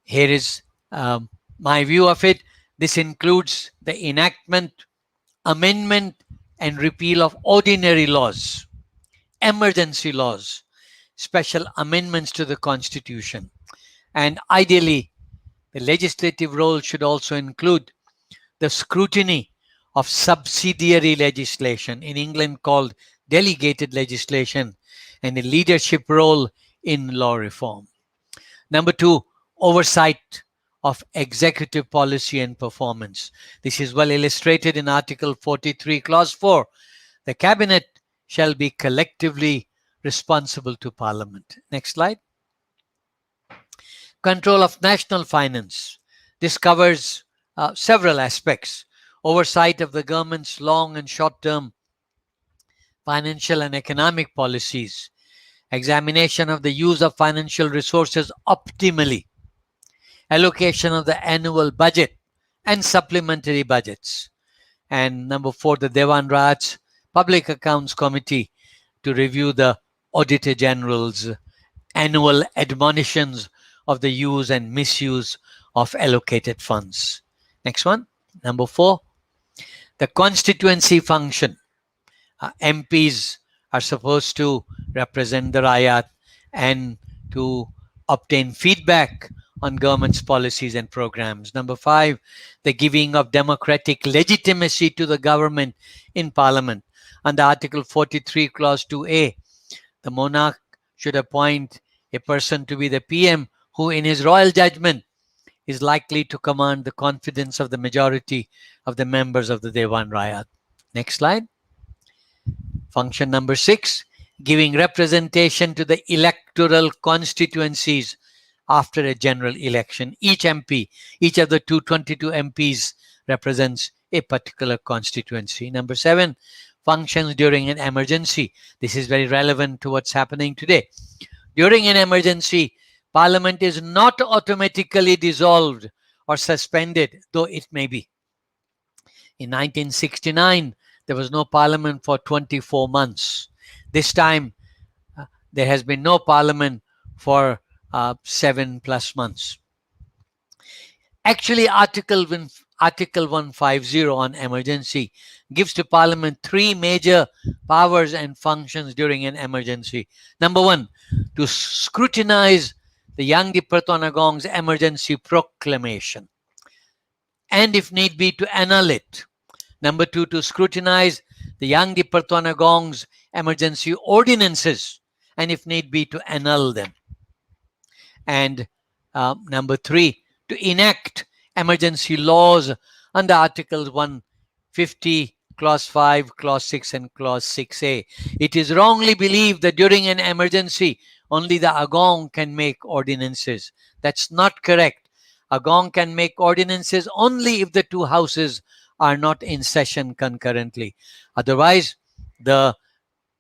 here is my view of it. This includes the enactment, amendment, and repeal of ordinary laws, emergency laws, special amendments to the Constitution. And ideally, the legislative role should also include the scrutiny of subsidiary legislation, in England called delegated legislation, and a leadership role in law reform. Number two, oversight of executive policy and performance. This is well illustrated in Article 43, Clause 4. The Cabinet shall be collectively responsible to Parliament. Next slide. Control of national finance. This covers several aspects. Oversight of the government's long and short-term financial and economic policies. Examination of the use of financial resources optimally. Allocation of the annual budget and supplementary budgets. And number four, the Dewan Raj's Public Accounts Committee to review the Auditor General's annual admonitions of the use and misuse of allocated funds. Next one, number four, the constituency function. MPs are supposed to represent the Rayat and to obtain feedback on government's policies and programs. Number five, the giving of democratic legitimacy to the government in Parliament. Under Article 43, Clause 2A, the monarch should appoint a person to be the PM who, in his royal judgment, is likely to command the confidence of the majority of the members of the Dewan Rayat. Next slide. Function number 6, giving representation to the electoral constituencies after a general election. Each MP, each of the 222 MPs represents a particular constituency. Number 7, functions during an emergency. This is very relevant to what's happening today. During an emergency, Parliament is not automatically dissolved or suspended, though it may be. In 1969, there was no parliament for 24 months. This time, there has been no parliament for 7+ months. Actually, Article 150 on emergency gives to Parliament 3 major powers and functions during an emergency. Number 1, to scrutinize the Yang di Pertuan Agong's emergency proclamation, and if need be, to annul it. Number 2, to scrutinize the Yang di Pertuan Agong's emergency ordinances, and if need be, to annul them. And number 3, to enact emergency laws under Articles 150, Clause 5, Clause 6, and Clause 6A. It is wrongly believed that during an emergency, only the Agong can make ordinances. That's not correct. Agong can make ordinances only if the two houses are not in session concurrently. Otherwise, the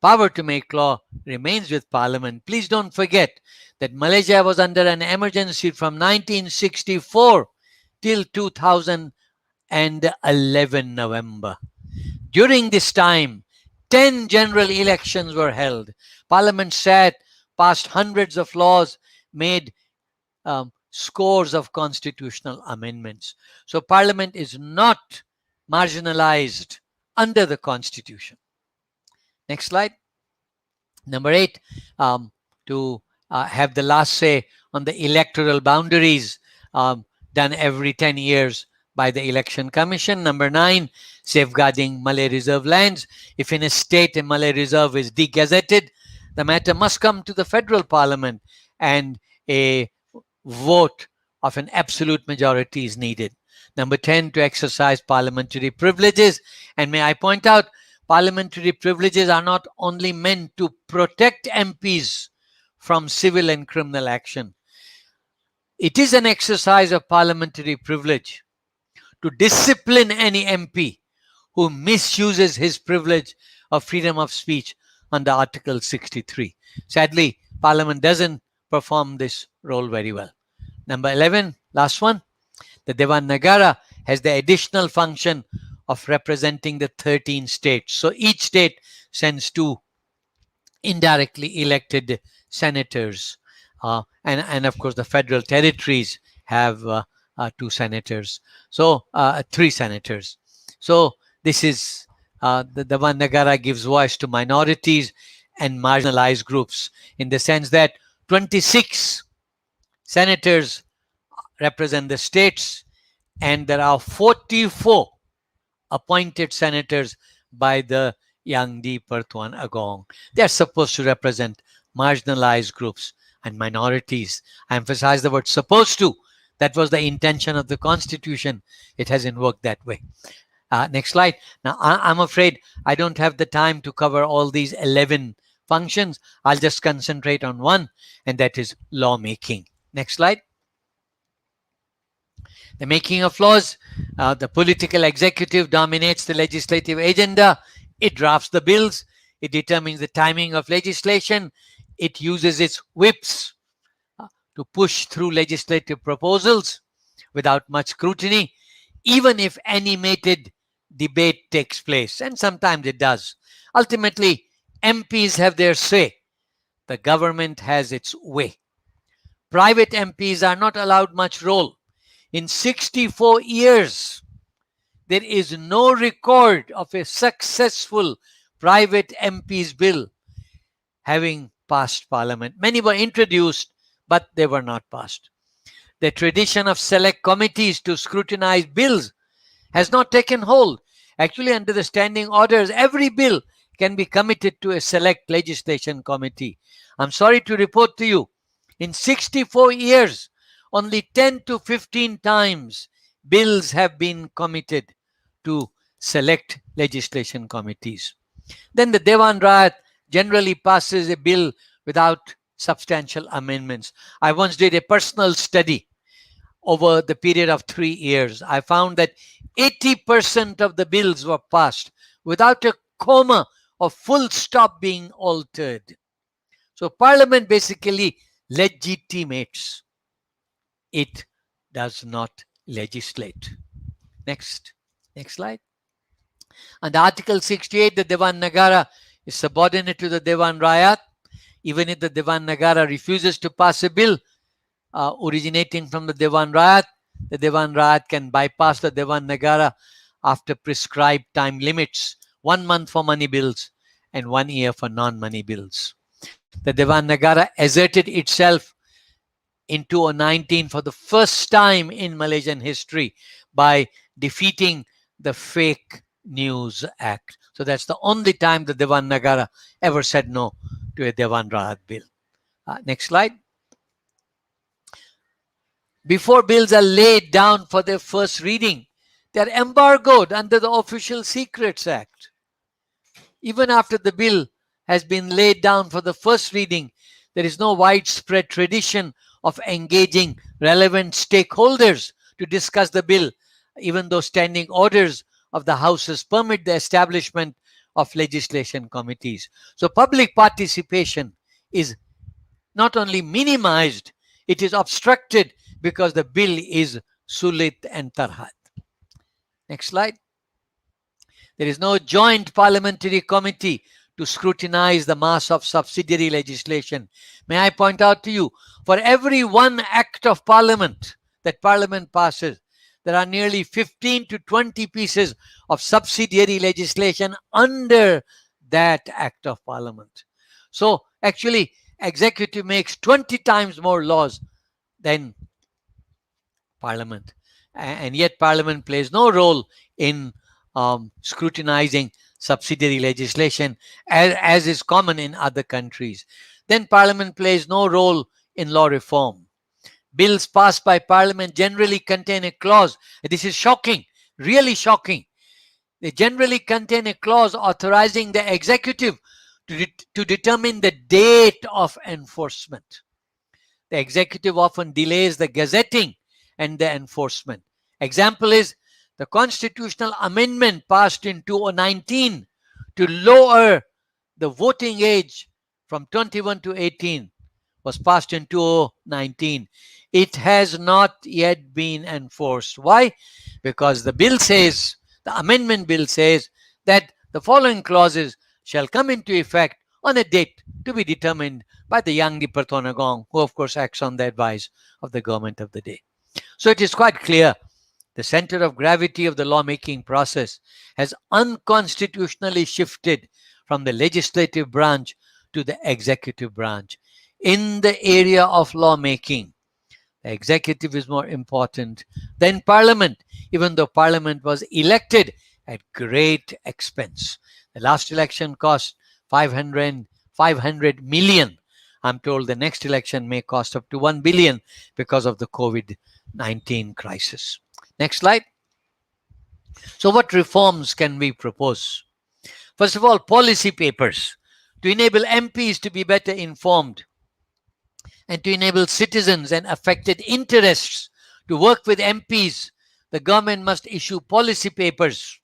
power to make law remains with Parliament. Please don't forget that Malaysia was under an emergency from 1964 till 2011 November. During this time, 10 general elections were held. Parliament sat, passed hundreds of laws, made scores of constitutional amendments. So Parliament is not marginalized under the Constitution. Next slide. Number 8, to have the last say on the electoral boundaries done every 10 years by the Election Commission. Number 9, safeguarding Malay Reserve lands. If in a state a Malay Reserve is degazetted, the matter must come to the Federal Parliament and a vote of an absolute majority is needed. Number 10, to exercise parliamentary privileges. And may I point out, parliamentary privileges are not only meant to protect MPs from civil and criminal action. It is an exercise of parliamentary privilege to discipline any MP who misuses his privilege of freedom of speech under Article 63. Sadly, Parliament doesn't perform this role very well. Number 11, last one, the Dewan Negara has the additional function of representing the 13 states. So each state sends 2 indirectly elected senators. And of course, the federal territories have 2 senators. So 3 senators. So this is the Dewan Negara gives voice to minorities and marginalized groups in the sense that 26 senators represent the states and there are 44 appointed senators by the Yang di Pertuan Agong. They are supposed to represent marginalized groups and minorities. I emphasize the word supposed to. That was the intention of the Constitution. It hasn't worked that way. Next slide. Now, I'm afraid I don't have the time to cover all these 11 functions. I'll just concentrate on one, and that is lawmaking. Next slide. The making of laws. The political executive dominates the legislative agenda. It drafts the bills. It determines the timing of legislation. It uses its whips to push through legislative proposals without much scrutiny, even if animated debate takes place, and sometimes it does. Ultimately, MPs have their say. The government has its way. Private MPs are not allowed much role. In 64 years, there is no record of a successful private MP's bill having passed Parliament. Many were introduced, but they were not passed. The tradition of select committees to scrutinize bills has not taken hold. Actually, under the standing orders, every bill can be committed to a select legislation committee. I'm sorry to report to you, in 64 years, only 10 to 15 times bills have been committed to select legislation committees. Then the Dewan Raat generally passes a bill without substantial amendments. I once did a personal study over the period of 3 years. I found that 80% of the bills were passed without a comma or full stop being altered. So Parliament basically legitimates. It does not legislate. Next slide. Under Article 68, the Dewan Nagara is subordinate to the Dewan Rayat. Even if the Dewan Nagara refuses to pass a bill originating from the Dewan Rayat can bypass the Dewan Nagara after prescribed time limits, 1 month for money bills and 1 year for non-money bills. The Dewan Nagara asserted itself in 2019 for the first time in Malaysian history by defeating the Fake News Act. So that's the only time the Dewan Nagara ever said no to a Dewan Rahat bill. Next slide. Before bills are laid down for their first reading, they are embargoed under the Official Secrets Act. Even after the bill has been laid down for the first reading, there is no widespread tradition of engaging relevant stakeholders to discuss the bill, even though standing orders of the houses permit the establishment of legislation committees. So public participation is not only minimized, it is obstructed because the bill is sulit and tarhat. Next slide. There is no joint parliamentary committee to scrutinize the mass of subsidiary legislation. May I point out to you, for every one act of parliament that parliament passes, there are nearly 15 to 20 pieces of subsidiary legislation under that act of parliament. So actually, executive makes 20 times more laws than parliament, and yet parliament plays no role in scrutinizing subsidiary legislation as is common in other countries. Then parliament plays no role in law reform. Bills passed by parliament generally contain a clause. This is shocking, really shocking. They generally contain a clause authorizing the executive to determine the date of enforcement. The executive often delays the gazetting and the enforcement. Example is the constitutional amendment passed in 2019 to lower the voting age from 21 to 18 was passed in 2019. It has not yet been enforced. Why? Because the bill says, the amendment bill says that the following clauses shall come into effect on a date to be determined by the Yang di Pertonagong, who of course acts on the advice of the government of the day. So it is quite clear the center of gravity of the lawmaking process has unconstitutionally shifted from the legislative branch to the executive branch. In the area of lawmaking, the executive is more important than parliament, even though parliament was elected at great expense. The last election cost 500 million. I'm told the next election may cost up to 1 billion because of the COVID-19 crisis. Next slide. So what reforms can we propose? First of all, policy papers to enable MPs to be better informed and to enable citizens and affected interests to work with MPs. The government must issue policy papers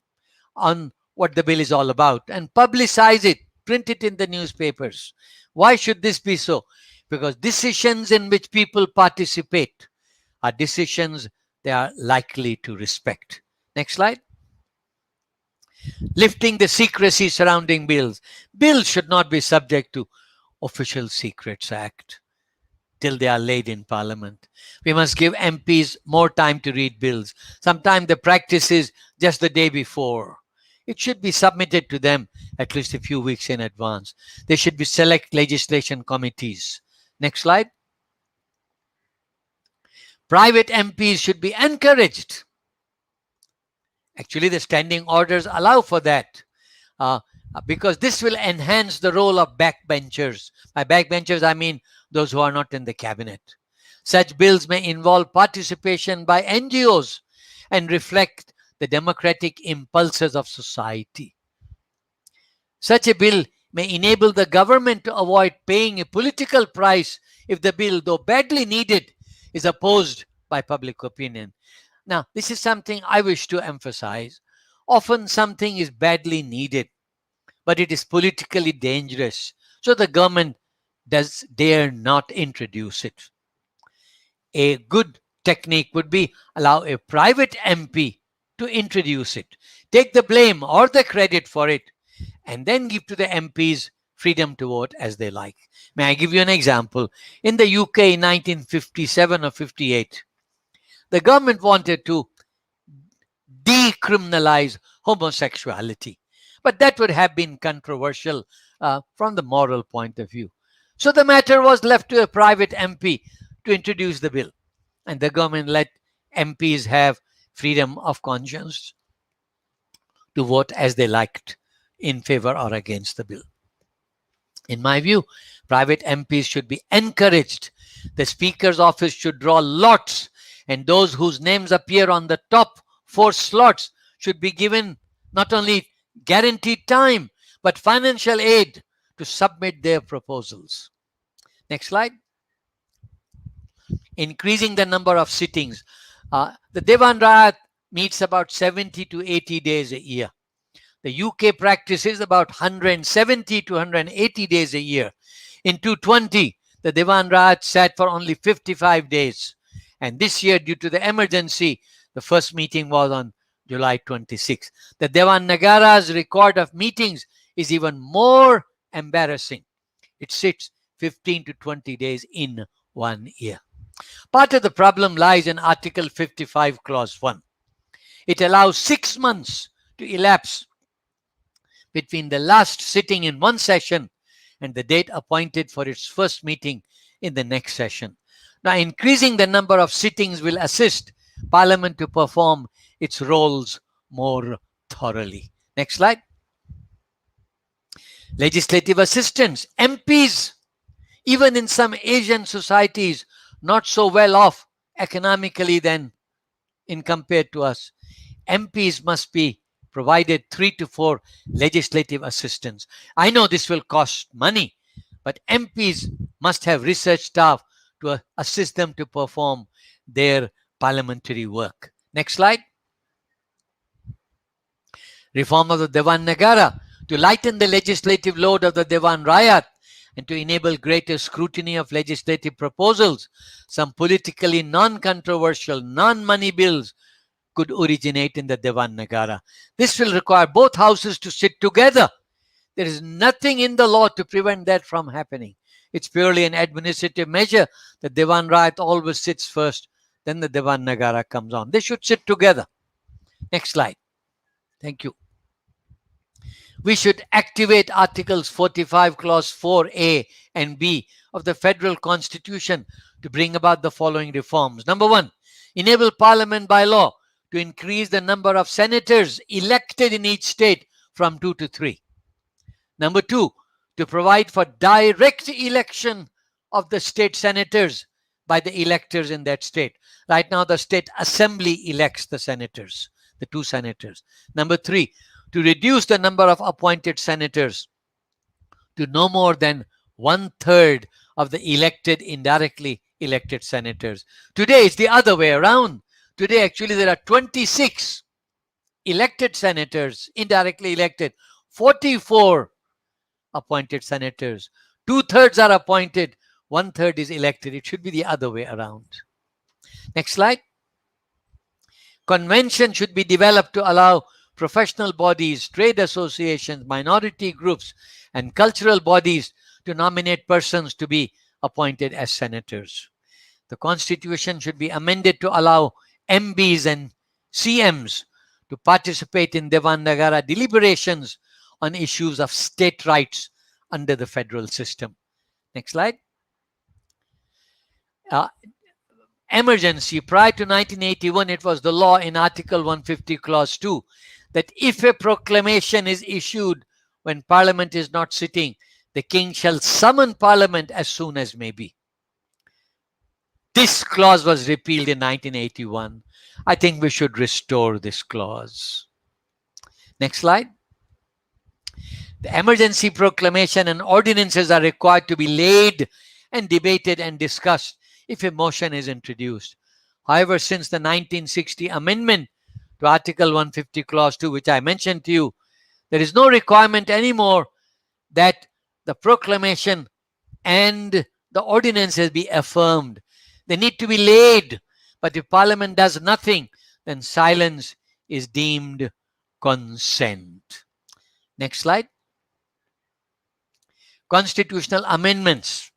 on what the bill is all about and publicize it, print it in the newspapers. Why should this be so? Because decisions in which people participate are decisions they are likely to respect. Next slide. Lifting the secrecy surrounding bills. Bills should not be subject to Official Secrets Act till they are laid in Parliament. We must give MPs more time to read bills. Sometimes the practice is just the day before. It should be submitted to them at least a few weeks in advance. There should be select legislation committees. Next slide. Private MPs should be encouraged. Actually, the standing orders allow for that because this will enhance the role of backbenchers. By backbenchers, I mean those who are not in the cabinet. Such bills may involve participation by NGOs and reflect the democratic impulses of society. Such a bill may enable the government to avoid paying a political price if the bill, though badly needed, is opposed by public opinion. Now, this is something I wish to emphasize. Often something is badly needed, but it is politically dangerous. So the government dare not introduce it. A good technique would be allow a private MP to introduce it, take the blame or the credit for it, and then give to the MPs freedom to vote as they like. May I give you an example? In the UK in 1957 or 58, the government wanted to decriminalize homosexuality, but that would have been controversial from the moral point of view. So the matter was left to a private MP to introduce the bill, and the government let MPs have freedom of conscience to vote as they liked in favor or against the bill. In my view, private MPs should be encouraged. The Speaker's office should draw lots, and those whose names appear on the top 4 slots should be given not only guaranteed time, but financial aid to submit their proposals. Next slide. Increasing the number of sittings. The Dewan Rayat meets about 70 to 80 days a year. The UK practice is about 170 to 180 days a year. In 2020, the Dewan Rayat sat for only 55 days. And this year, due to the emergency, the first meeting was on July 26. The Dewan Nagara's record of meetings is even more embarrassing. It sits 15 to 20 days in 1 year. Part of the problem lies in Article 55, Clause 1. It allows 6 months to elapse between the last sitting in one session and the date appointed for its first meeting in the next session. Now, increasing the number of sittings will assist Parliament to perform its roles more thoroughly. Next slide. Legislative assistants. MPs, even in some Asian societies, not so well off economically than in compared to us, MPs must be provided 3 to 4 legislative assistants. I know this will cost money, but MPs must have research staff to assist them to perform their parliamentary work. Next slide. Reform of the Dewan Nagara. To lighten the legislative load of the Dewan Rayat and to enable greater scrutiny of legislative proposals, some politically non-controversial, non-money bills could originate in the Dewan Nagara. This will require both houses to sit together. There is nothing in the law to prevent that from happening. It's purely an administrative measure. The Dewan Rayat always sits first, then the Dewan Nagara comes on. They should sit together. Next slide. Thank you. We should activate Articles 45, Clause 4A and B of the Federal Constitution to bring about the following reforms. Number 1, enable Parliament by law to increase the number of senators elected in each state from 2 to 3. Number 2, to provide for direct election of the state senators by the electors in that state. Right now, the state assembly elects the senators, the 2 senators. Number 3, to reduce the number of appointed senators to no more than 1/3 of the elected, indirectly elected senators. Today, it's the other way around. Today, actually, there are 26 elected senators, indirectly elected, 44 appointed senators. 2/3 are appointed, 1/3 is elected. It should be the other way around. Next slide. Convention should be developed to allow professional bodies, trade associations, minority groups, and cultural bodies to nominate persons to be appointed as senators. The Constitution should be amended to allow MBs and CMs to participate in Dewan Nagara deliberations on issues of state rights under the federal system. Next slide. Emergency. Prior to 1981, it was the law in Article 150, Clause 2, that if a proclamation is issued when Parliament is not sitting, the King shall summon Parliament as soon as may be. This clause was repealed in 1981. I think we should restore this clause. Next slide. The emergency proclamation and ordinances are required to be laid and debated and discussed if a motion is introduced. However, since the 1960 amendment to Article 150, Clause 2, which I mentioned to you, there is no requirement anymore that the proclamation and the ordinances be affirmed. They need to be laid. But if Parliament does nothing, then silence is deemed consent. Next slide. Constitutional amendments.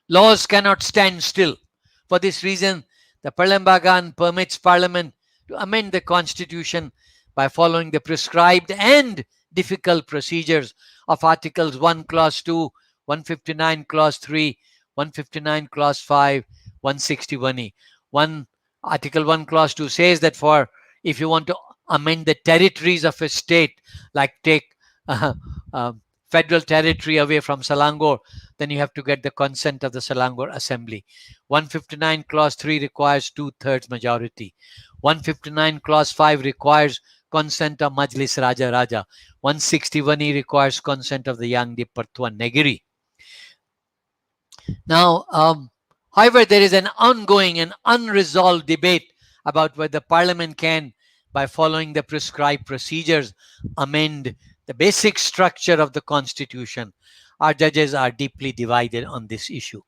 Laws cannot stand still. For this reason, the Perlembagan permits Parliament to amend the Constitution by following the prescribed and difficult procedures of Articles 1 Clause 2, 159 Clause 3, 159 Clause 5, 161E. Article 1 Clause 2 says that if you want to amend the territories of a state, like take federal territory away from Selangor, then you have to get the consent of the Selangor Assembly. 159 Clause 3 requires 2/3 majority. 159 Clause 5 requires consent of Majlis Raja Raja. 161E requires consent of the Yang di Pertuan Negeri. Now, however, there is an ongoing and unresolved debate about whether Parliament can, by following the prescribed procedures, amend the basic structure of the Constitution. Our judges are deeply divided on this issue.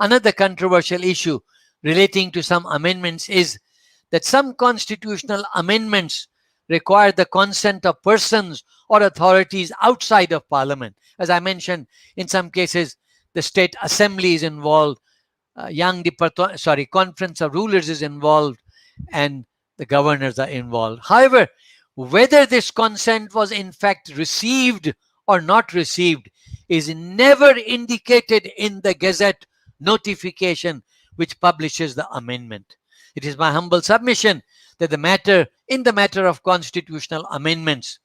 Another controversial issue relating to some amendments is that some constitutional amendments require the consent of persons or authorities outside of Parliament. As I mentioned, in some cases, the State Assembly is involved, Conference of Rulers is involved, and the governors are involved. However, whether this consent was in fact received or not received is never indicated in the Gazette notification which publishes the amendment. It is my humble submission that in the matter of constitutional amendments,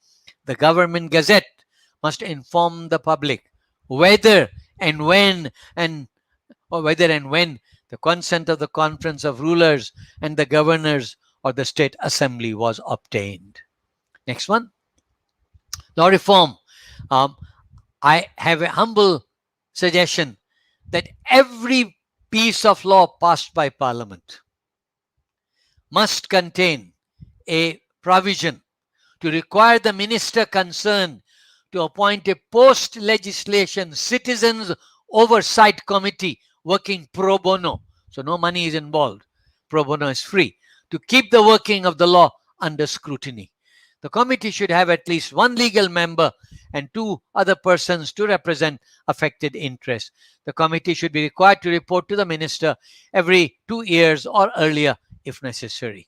the Government Gazette must inform the public whether and when the consent of the Conference of Rulers and the governors or the State Assembly was obtained. Next one. Law reform. I have a humble suggestion that every piece of law passed by Parliament must contain a provision to require the minister concerned to appoint a post-legislation citizens oversight committee working pro bono. So no money is involved. Pro bono is free, to keep the working of the law under scrutiny. The committee should have at least one legal member and 2 other persons to represent affected interests. The committee should be required to report to the minister every 2 years or earlier if necessary.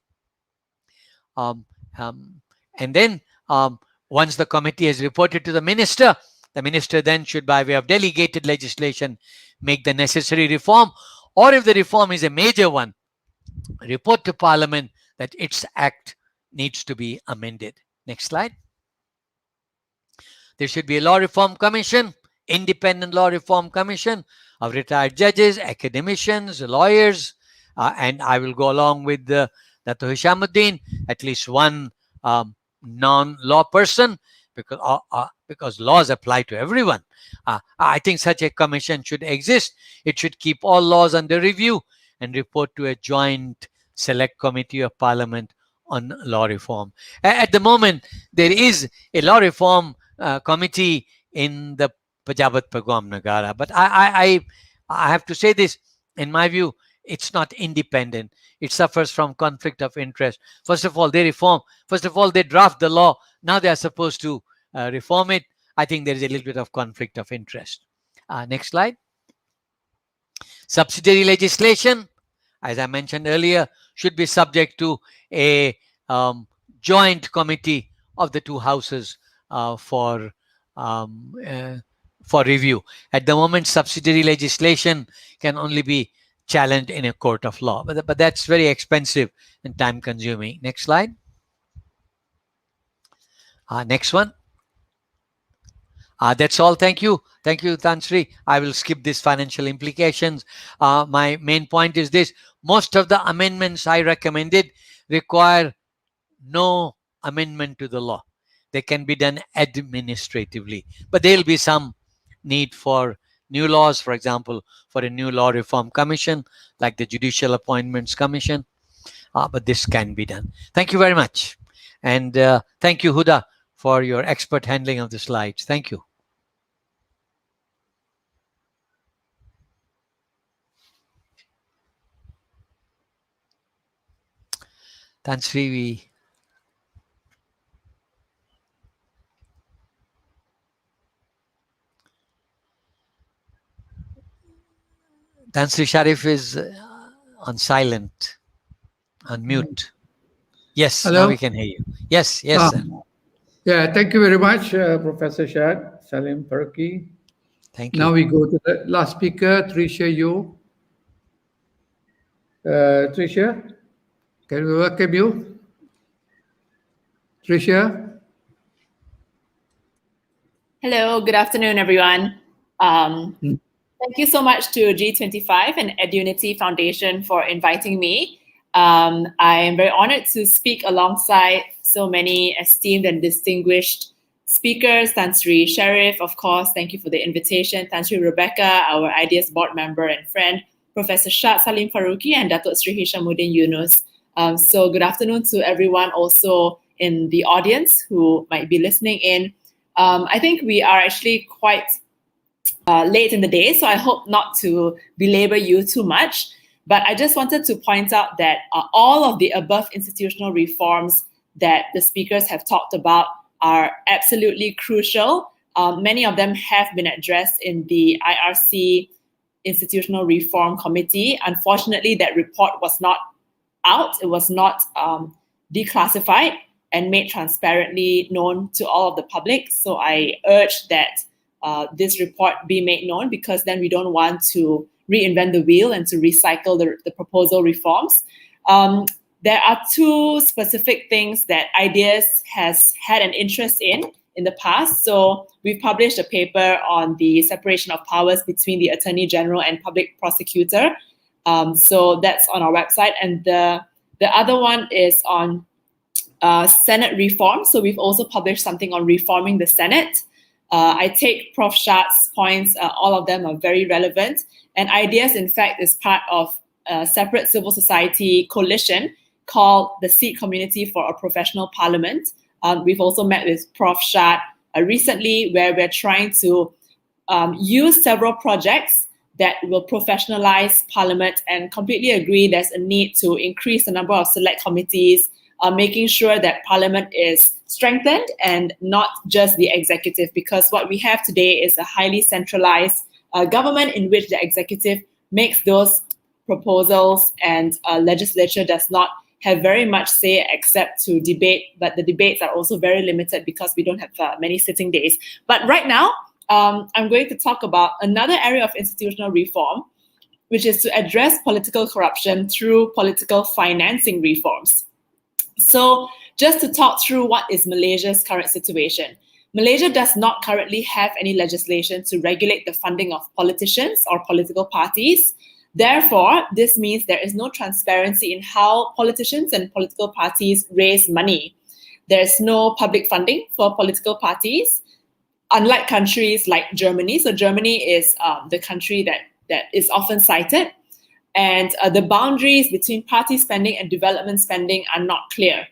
And then once the committee has reported to the minister then should, by way of delegated legislation, make the necessary reform, or if the reform is a major one, report to Parliament that its act needs to be amended. Next slide. There should be a law reform commission, independent law reform commission of retired judges, academicians, lawyers, and I will go along with Dato' Hishamuddin, at least one non-law person, because laws apply to everyone. I think such a commission should exist. It should keep all laws under review and report to a joint select committee of Parliament on law reform. At the moment, there is a law reform committee in the Pejabat Peguam Negara, but I have to say this, in my view, it's not independent. It suffers from conflict of interest. First of all, they draft the law. Now they are supposed to reform it. I think there is a little bit of conflict of interest. Next slide. Subsidiary legislation, as I mentioned earlier, should be subject to a joint committee of the 2 houses for review. At the moment, subsidiary legislation can only be challenged in a court of law, but that's very expensive and time consuming. Next slide. Next one. That's all. Thank you, Tan Sri. I will skip this financial implications. My main point is this: most of the amendments I recommended require no amendment to the law. They can be done administratively, but there will be some need for new laws, for example, for a new law reform commission like the Judicial Appointments Commission, but this can be done. Thank you very much, and thank you, Huda, for your expert handling of the slides. Thank you. Tan Sri, Tan Sri Sharif is on silent, on mute. Yes, Hello? now we can hear you. Yes, yes, sir. Yeah, thank you very much, Professor Shad Salim Farooqi. Thank you. Now we go to the last speaker, Tricia Yu. Tricia, can we welcome you? Tricia? Hello, good afternoon, everyone. Thank you so much to G25 and EdUnity Foundation for inviting me. I am very honored to speak alongside so many esteemed and distinguished speakers. Tan Sri Sharif, of course, thank you for the invitation. Tan Sri Rebecca, our IDEAS board member and friend, Professor Shad Salim Farooqi, and Datuk Sri Hishamuddin Yunus. So good afternoon to everyone also in the audience who might be listening in. I think we are actually quite late in the day, so I hope not to belabor you too much. But I just wanted to point out that all of the above institutional reforms that the speakers have talked about are absolutely crucial. Many of them have been addressed in the IRC Institutional Reform Committee. Unfortunately, that report was not out. It was not declassified and made transparently known to all of the public. So I urge that this report be made known, because then we don't want to reinvent the wheel and to recycle the proposal reforms. There are two specific things that IDEAS has had an interest in the past. So we've published a paper on the separation of powers between the Attorney General and Public Prosecutor. So that's on our website. And the other one is on Senate reform. So we've also published something on reforming the Senate. I take Prof. Shad's points, all of them are very relevant. And IDEAS, in fact, is part of a separate civil society coalition called the Seed Community for a Professional Parliament. We've also met with Prof. Shad recently, where we're trying to use several projects that will professionalize Parliament, and completely agree there's a need to increase the number of select committees, making sure that Parliament is strengthened and not just the executive, because what we have today is a highly centralized government in which the executive makes those proposals and legislature does not have very much say except to debate, but the debates are also very limited because we don't have many sitting days. But right now, I'm going to talk about another area of institutional reform, which is to address political corruption through political financing reforms. So just to talk through what is Malaysia's current situation. Malaysia does not currently have any legislation to regulate the funding of politicians or political parties. Therefore, this means there is no transparency in how politicians and political parties raise money. There's no public funding for political parties, unlike countries like Germany. So Germany is the country that is often cited. And the boundaries between party spending and development spending are not clear.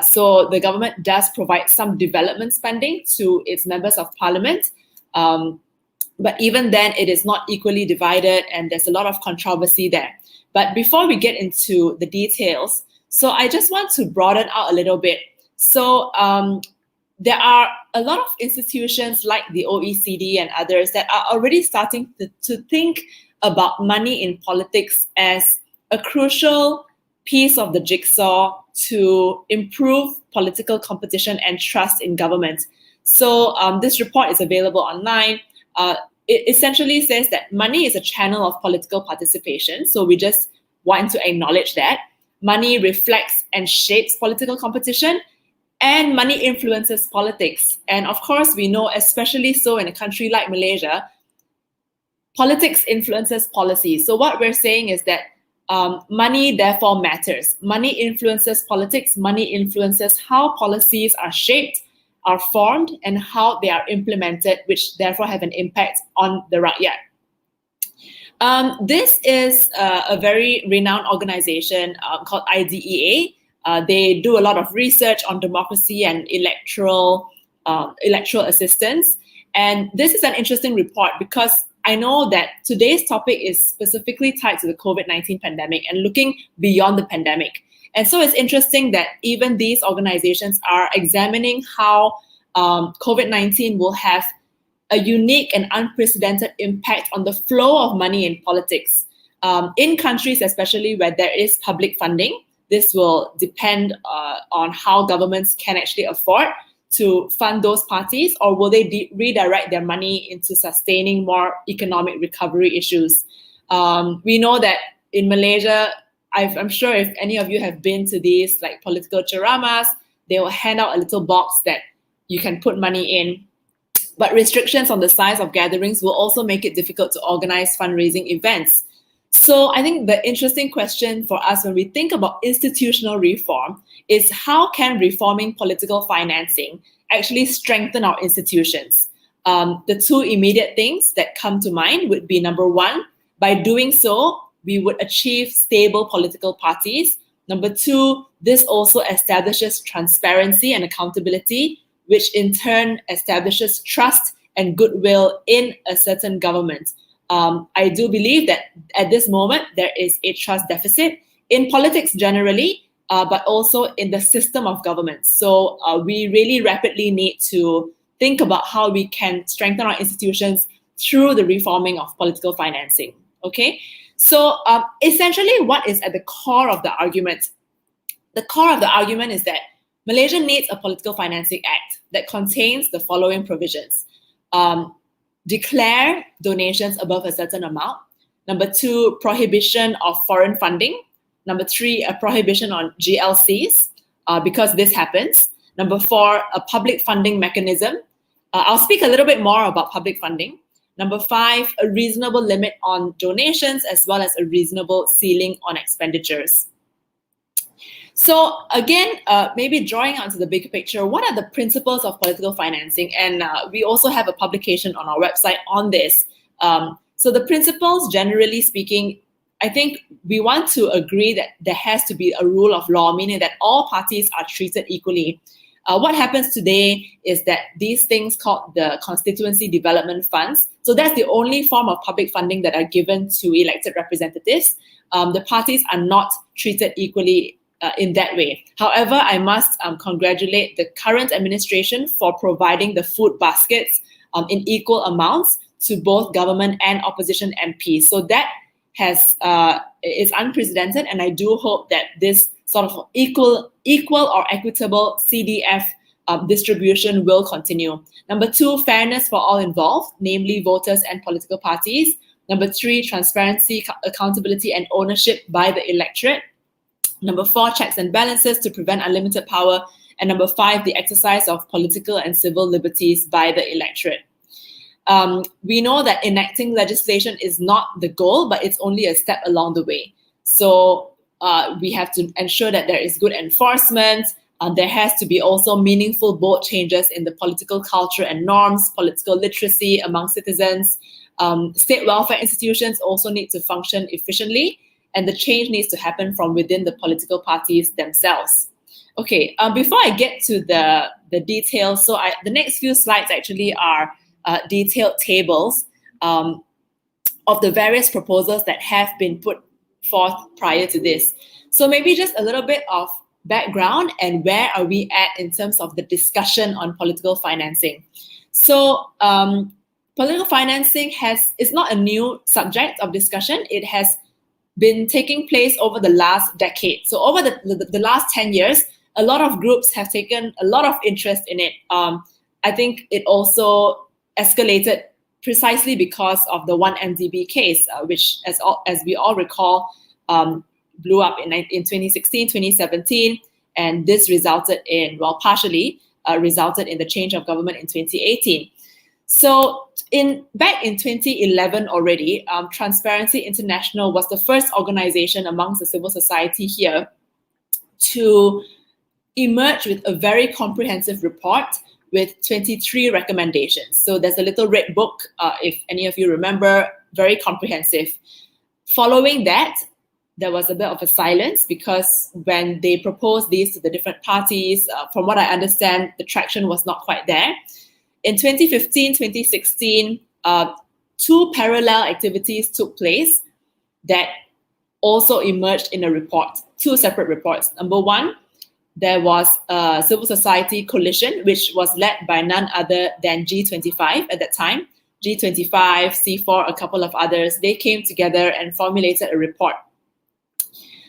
So the government does provide some development spending to its members of parliament. But even then, it is not equally divided, and there's a lot of controversy there. But before we get into the details, so I just want to broaden out a little bit. So there are a lot of institutions like the OECD and others that are already starting to think about money in politics as a crucial piece of the jigsaw to improve political competition and trust in government. So this report is available online. It essentially says that money is a channel of political participation. So we just want to acknowledge that. Money reflects and shapes political competition, and money influences politics. And of course, we know, especially so in a country like Malaysia, politics influences policy. So what we're saying is that money therefore matters. Money influences politics. Money influences how policies are shaped, are formed, and how they are implemented, which therefore have an impact on the rakyat. This is a very renowned organization called IDEA. They do a lot of research on democracy and electoral assistance. And this is an interesting report because I know that today's topic is specifically tied to the COVID-19 pandemic and looking beyond the pandemic. And so it's interesting that even these organizations are examining how COVID-19 will have a unique and unprecedented impact on the flow of money in politics. In countries, especially where there is public funding, this will depend on how governments can actually afford to fund those parties, or will they redirect their money into sustaining more economic recovery issues. We know that in Malaysia, I'm sure if any of you have been to these like political charamas, they will hand out a little box that you can put money in. But restrictions on the size of gatherings will also make it difficult to organize fundraising events. So I think the interesting question for us when we think about institutional reform is how can reforming political financing actually strengthen our institutions? The two immediate things that come to mind would be, number one, by doing so, we would achieve stable political parties. Number two, this also establishes transparency and accountability, which in turn establishes trust and goodwill in a certain government. I do believe that at this moment, there is a trust deficit in politics generally, but also in the system of government. So we really rapidly need to think about how we can strengthen our institutions through the reforming of political financing. Okay, so essentially what is at the core of the argument? The core of the argument is that Malaysia needs a political financing act that contains the following provisions. Declare donations above a certain amount. Number two, prohibition of foreign funding. Number three, a prohibition on GLCs, because this happens. Number four, a public funding mechanism. I'll speak a little bit more about public funding. Number five, a reasonable limit on donations as well as a reasonable ceiling on expenditures. So again, maybe drawing onto the bigger picture, what are the principles of political financing? And we also have a publication on our website on this. So the principles, generally speaking, I think we want to agree that there has to be a rule of law, meaning that all parties are treated equally. What happens today is that these things called the constituency development funds, so that's the only form of public funding that are given to elected representatives. The parties are not treated equally in that way. However, I must congratulate the current administration for providing the food baskets in equal amounts to both government and opposition MPs. So that is unprecedented, and I do hope that this sort of equal or equitable CDF distribution will continue. Number two, fairness for all involved, namely voters and political parties. Number three, transparency, accountability, and ownership by the electorate. Number four, checks and balances to prevent unlimited power. And number five, the exercise of political and civil liberties by the electorate. We know that enacting legislation is not the goal, but it's only a step along the way. So we have to ensure that there is good enforcement. There has to be also meaningful, bold changes in the political culture and norms, political literacy among citizens. State welfare institutions also need to function efficiently, and the change needs to happen from within the political parties themselves. Okay, before I get to the details, so the next few slides actually are detailed tables of the various proposals that have been put forth prior to this. So maybe just a little bit of background and where are we at in terms of the discussion on political financing. So political financing is not a new subject of discussion. It has been taking place over the last decade. So over the last 10 years, a lot of groups have taken a lot of interest in it. I think it also escalated precisely because of the 1MDB case, which, as we all recall, blew up in 2016, 2017, and this resulted in, partially resulted in the change of government in 2018. So back in 2011 already, Transparency International was the first organization amongst the civil society here to emerge with a very comprehensive report with 23 recommendations. So there's a little red book, if any of you remember, very comprehensive. Following that, there was a bit of a silence because when they proposed these to the different parties, from what I understand, the traction was not quite there. In 2015, 2016, two parallel activities took place that also emerged in a report, two separate reports. Number one, there was a civil society coalition, which was led by none other than G25 at that time. G25, C4, a couple of others, they came together and formulated a report.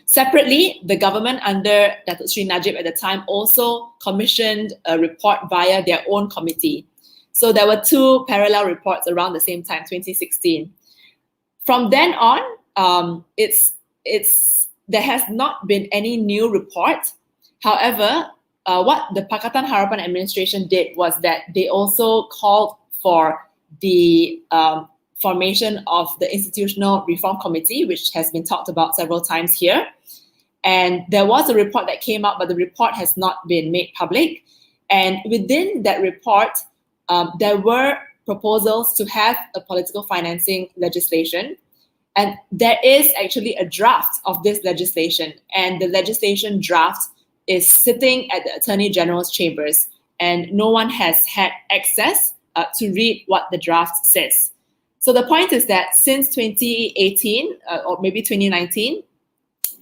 Separately, the government under Datuk Sri Najib at the time also commissioned a report via their own committee. So there were two parallel reports around the same time, 2016. From then on, there has not been any new report. However, what the Pakatan Harapan administration did was that they also called for the formation of the Institutional Reform Committee, which has been talked about several times here. And there was a report that came out, but the report has not been made public. And within that report, there were proposals to have a political financing legislation. And there is actually a draft of this legislation. And the legislation draft is sitting at the Attorney General's chambers. And no one has had access to read what the draft says. So the point is that since 2018 or maybe 2019,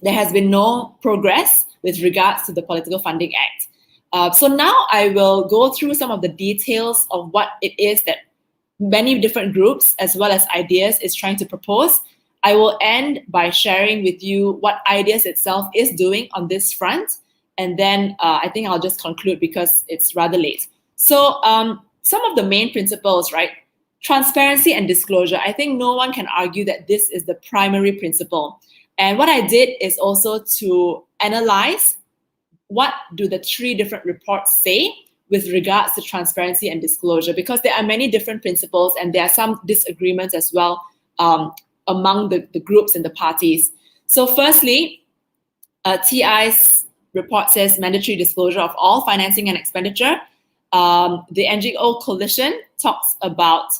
there has been no progress with regards to the Political Funding Act. So now I will go through some of the details of what it is that many different groups as well as ideas is trying to propose. I will end by sharing with you what Ideas itself is doing on this front. And then I think I'll just conclude because it's rather late. So some of the main principles, right? Transparency and disclosure. I think no one can argue that this is the primary principle. And what I did is also to analyze what do the three different reports say with regards to transparency and disclosure, because there are many different principles and there are some disagreements as well among the groups and the parties. So firstly, TI's report says mandatory disclosure of all financing and expenditure. The NGO coalition talks about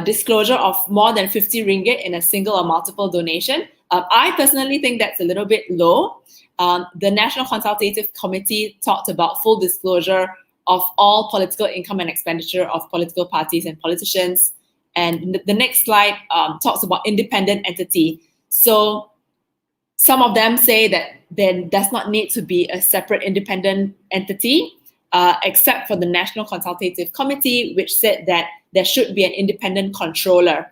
disclosure of more than 50 ringgit in a single or multiple donation. I personally think that's a little bit low. The National Consultative Committee talked about full disclosure of all political income and expenditure of political parties and politicians. And the next slide talks about independent entity. So some of them say that there does not need to be a separate independent entity, except for the National Consultative Committee, which said that there should be an independent controller.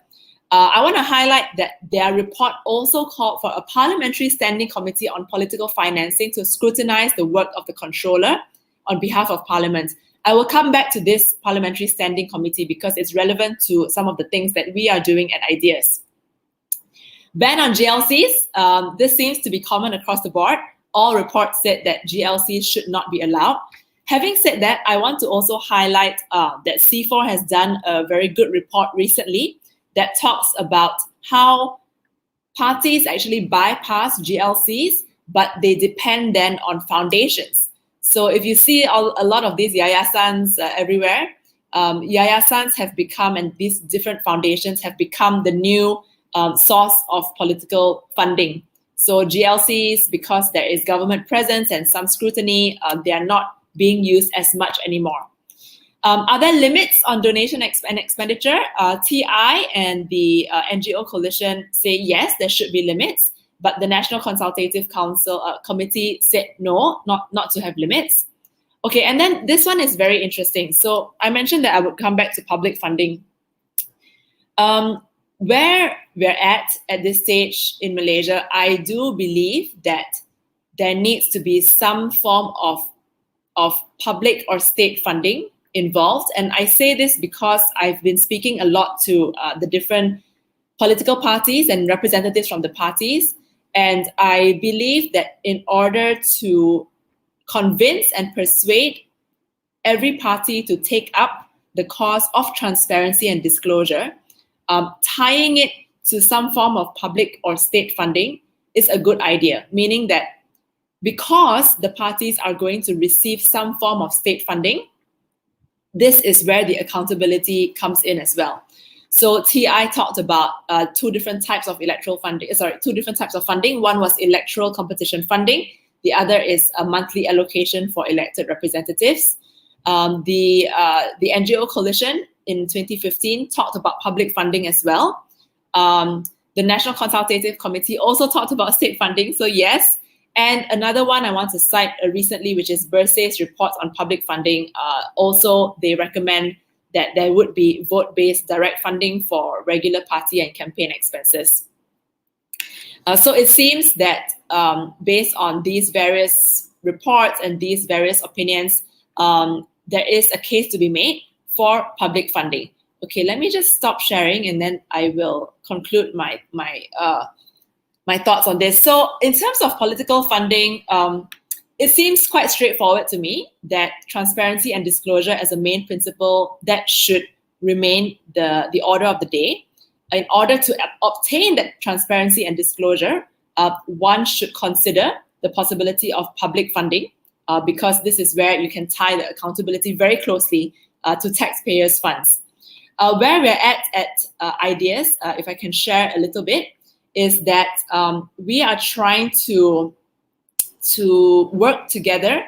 I want to highlight that their report also called for a Parliamentary Standing Committee on Political Financing to scrutinize the work of the controller on behalf of Parliament. I will come back to this Parliamentary Standing Committee because it's relevant to some of the things that we are doing at Ideas. Ban on GLCs. This seems to be common across the board. All reports said that GLCs should not be allowed. Having said that, I want to also highlight that C4 has done a very good report recently that talks about how parties actually bypass GLCs, but they depend then on foundations. So if you see a lot of these yayasans everywhere, yayasans have become, and these different foundations have become the new source of political funding. So GLCs, because there is government presence and some scrutiny, they are not being used as much anymore. Are there limits on donation and expenditure? TI and the NGO coalition say yes, there should be limits, but the National Consultative Council Committee said no, not to have limits. Okay, and then this one is very interesting. So I mentioned that I would come back to public funding. Where we're at this stage in Malaysia, I do believe that there needs to be some form of public or state funding involved. And I say this because I've been speaking a lot to the different political parties and representatives from the parties. And I believe that in order to convince and persuade every party to take up the cause of transparency and disclosure, tying it to some form of public or state funding is a good idea, meaning that because the parties are going to receive some form of state funding, this is where the accountability comes in as well. So TI talked about two different types of funding. One was electoral competition funding. The other is a monthly allocation for elected representatives. The NGO coalition in 2015 talked about public funding as well. The National Consultative Committee also talked about state funding. So yes, And another one I want to cite recently, which is Bersay's report on public funding. Also, they recommend that there would be vote-based direct funding for regular party and campaign expenses. So it seems that based on these various reports and these various opinions, there is a case to be made for public funding. Okay, let me just stop sharing and then I will conclude my thoughts on this. So in terms of political funding, it seems quite straightforward to me that transparency and disclosure as a main principle that should remain the order of the day. In order to obtain that transparency and disclosure, one should consider the possibility of public funding because this is where you can tie the accountability very closely to taxpayers' funds. Where we're at ideas, if I can share a little bit, is that we are trying to work together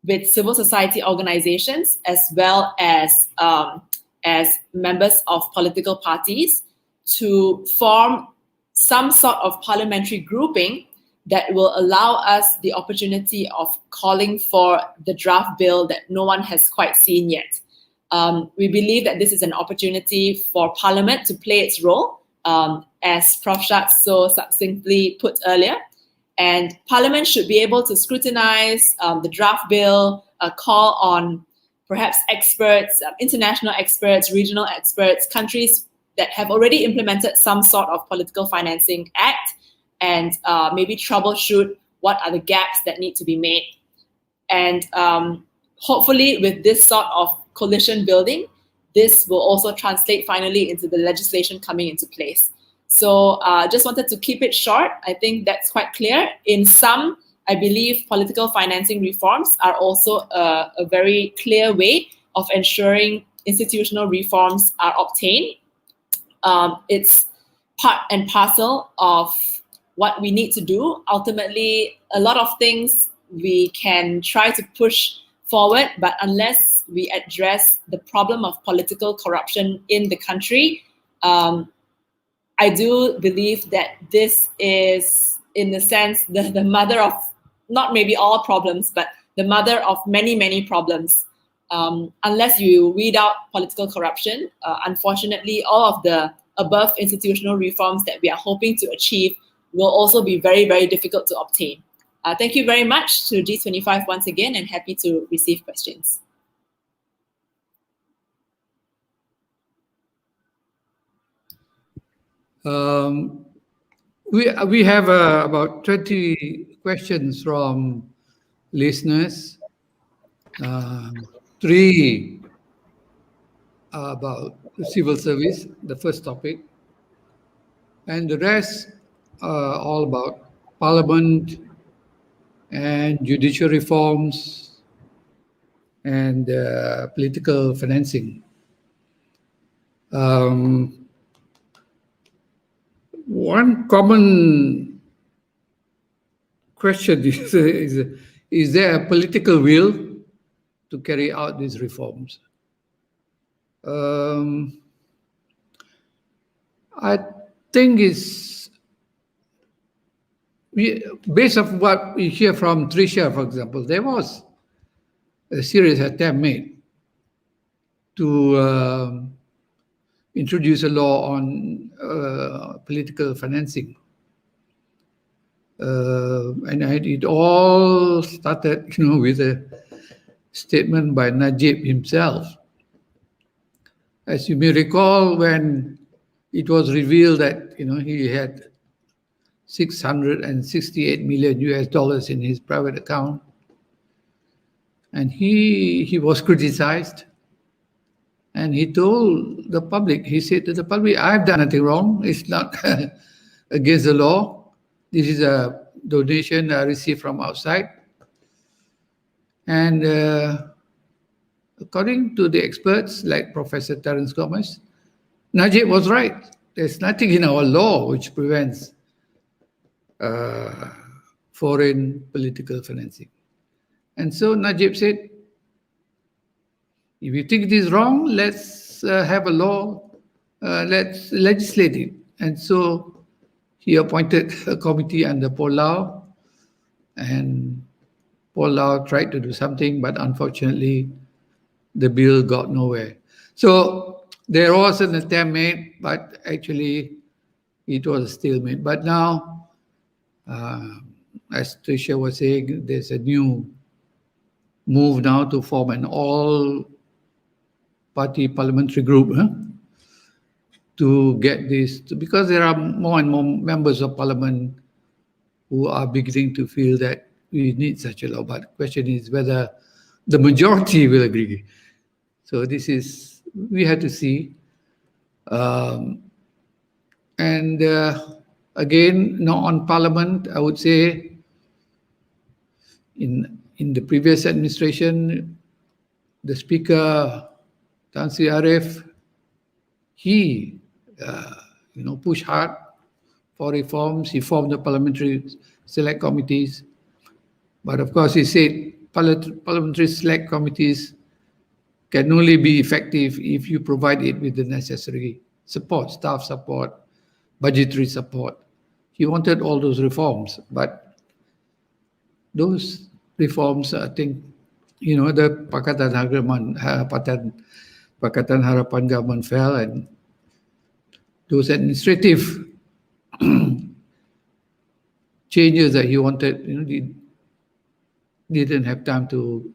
with civil society organizations as well as members of political parties to form some sort of parliamentary grouping that will allow us the opportunity of calling for the draft bill that no one has quite seen yet. We believe that this is an opportunity for Parliament to play its role, as Prof. Shak so succinctly put earlier. And Parliament should be able to scrutinize the draft bill, call on perhaps experts, international experts, regional experts, countries that have already implemented some sort of political financing act, and maybe troubleshoot what are the gaps that need to be made. And hopefully with this sort of coalition building, this will also translate finally into the legislation coming into place. So just wanted to keep it short. I think that's quite clear. In some, I believe political financing reforms are also a very clear way of ensuring institutional reforms are obtained. It's part and parcel of what we need to do. Ultimately, a lot of things we can try to push forward, but unless we address the problem of political corruption in the country, I do believe that this is, in a sense, the mother of, not maybe all problems, but the mother of many, many problems. Unless you weed out political corruption, unfortunately, all of the above institutional reforms that we are hoping to achieve will also be very, very difficult to obtain. Thank you very much to G25 once again, and happy to receive questions. We have about 20 questions from listeners. 3 about the civil service, the first topic, and the rest all about Parliament and judicial reforms and political financing. One common question is there a political will to carry out these reforms? I think based on what we hear from Tricia, for example, there was a serious attempt made to introduce a law on political financing. And it all started, with a statement by Najib himself. As you may recall, when it was revealed that, he had $668 million in his private account, and he was criticized. And he told the public, he said to the public, I've done nothing wrong. It's not against the law. This is a donation I received from outside. And according to the experts like Professor Terence Gomez, Najib was right. There's nothing in our law which prevents foreign political financing. And so Najib said, if you think it is wrong, let's have a law, let's legislate it. And so he appointed a committee under Paul Lau and Paul Lau tried to do something, but unfortunately, the bill got nowhere. So there was an attempt made, but actually it was a stalemate. But now, as Tricia was saying, there's a new move now to form an all-party parliamentary group to get this, because there are more and more members of parliament who are beginning to feel that we need such a law. But the question is whether the majority will agree. So this is, we have to see. And again, now on parliament, I would say in the previous administration, the Speaker, Tan Sri Arif, he pushed hard for reforms. He formed the parliamentary select committees. But of course, he said parliamentary select committees can only be effective if you provide it with the necessary support, staff support, budgetary support. He wanted all those reforms, but those reforms, I think, the Pakatan Harapan government fell, and those administrative changes that he wanted, didn't have time to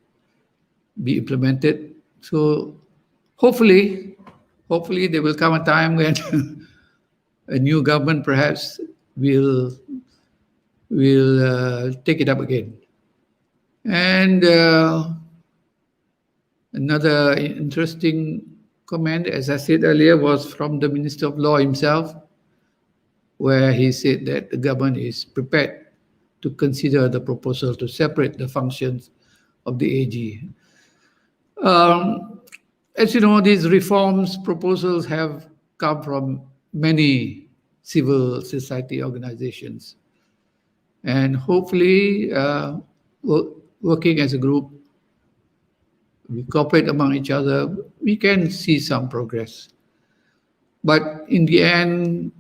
be implemented. So hopefully there will come a time when a new government perhaps will take it up again. And another interesting comment, as I said earlier, was from the Minister of Law himself, where he said that the government is prepared to consider the proposal to separate the functions of the AG. As you know, these reforms proposals have come from many civil society organizations. And hopefully, working as a group, we cooperate among each other, we can see some progress. But in the end,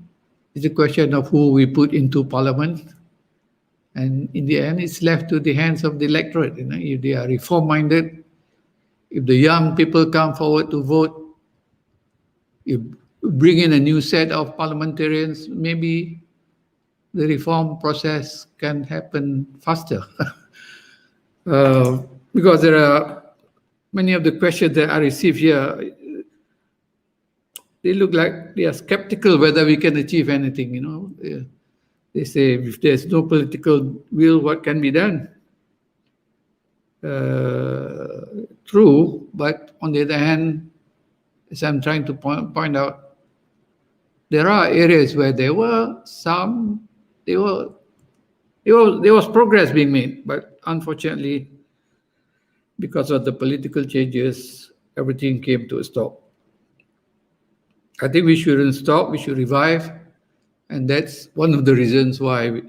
it's a question of who we put into parliament. And in the end, it's left to the hands of the electorate. If they are reform-minded, if the young people come forward to vote, if bring in a new set of parliamentarians, maybe the reform process can happen faster. Because there are many of the questions that I received here, they look like they are skeptical whether we can achieve anything. They say, if there's no political will, what can be done? True, but on the other hand, as I'm trying to point out, there are areas where there was progress being made, but unfortunately, because of the political changes, everything came to a stop. I think we shouldn't stop, we should revive. And that's one of the reasons why,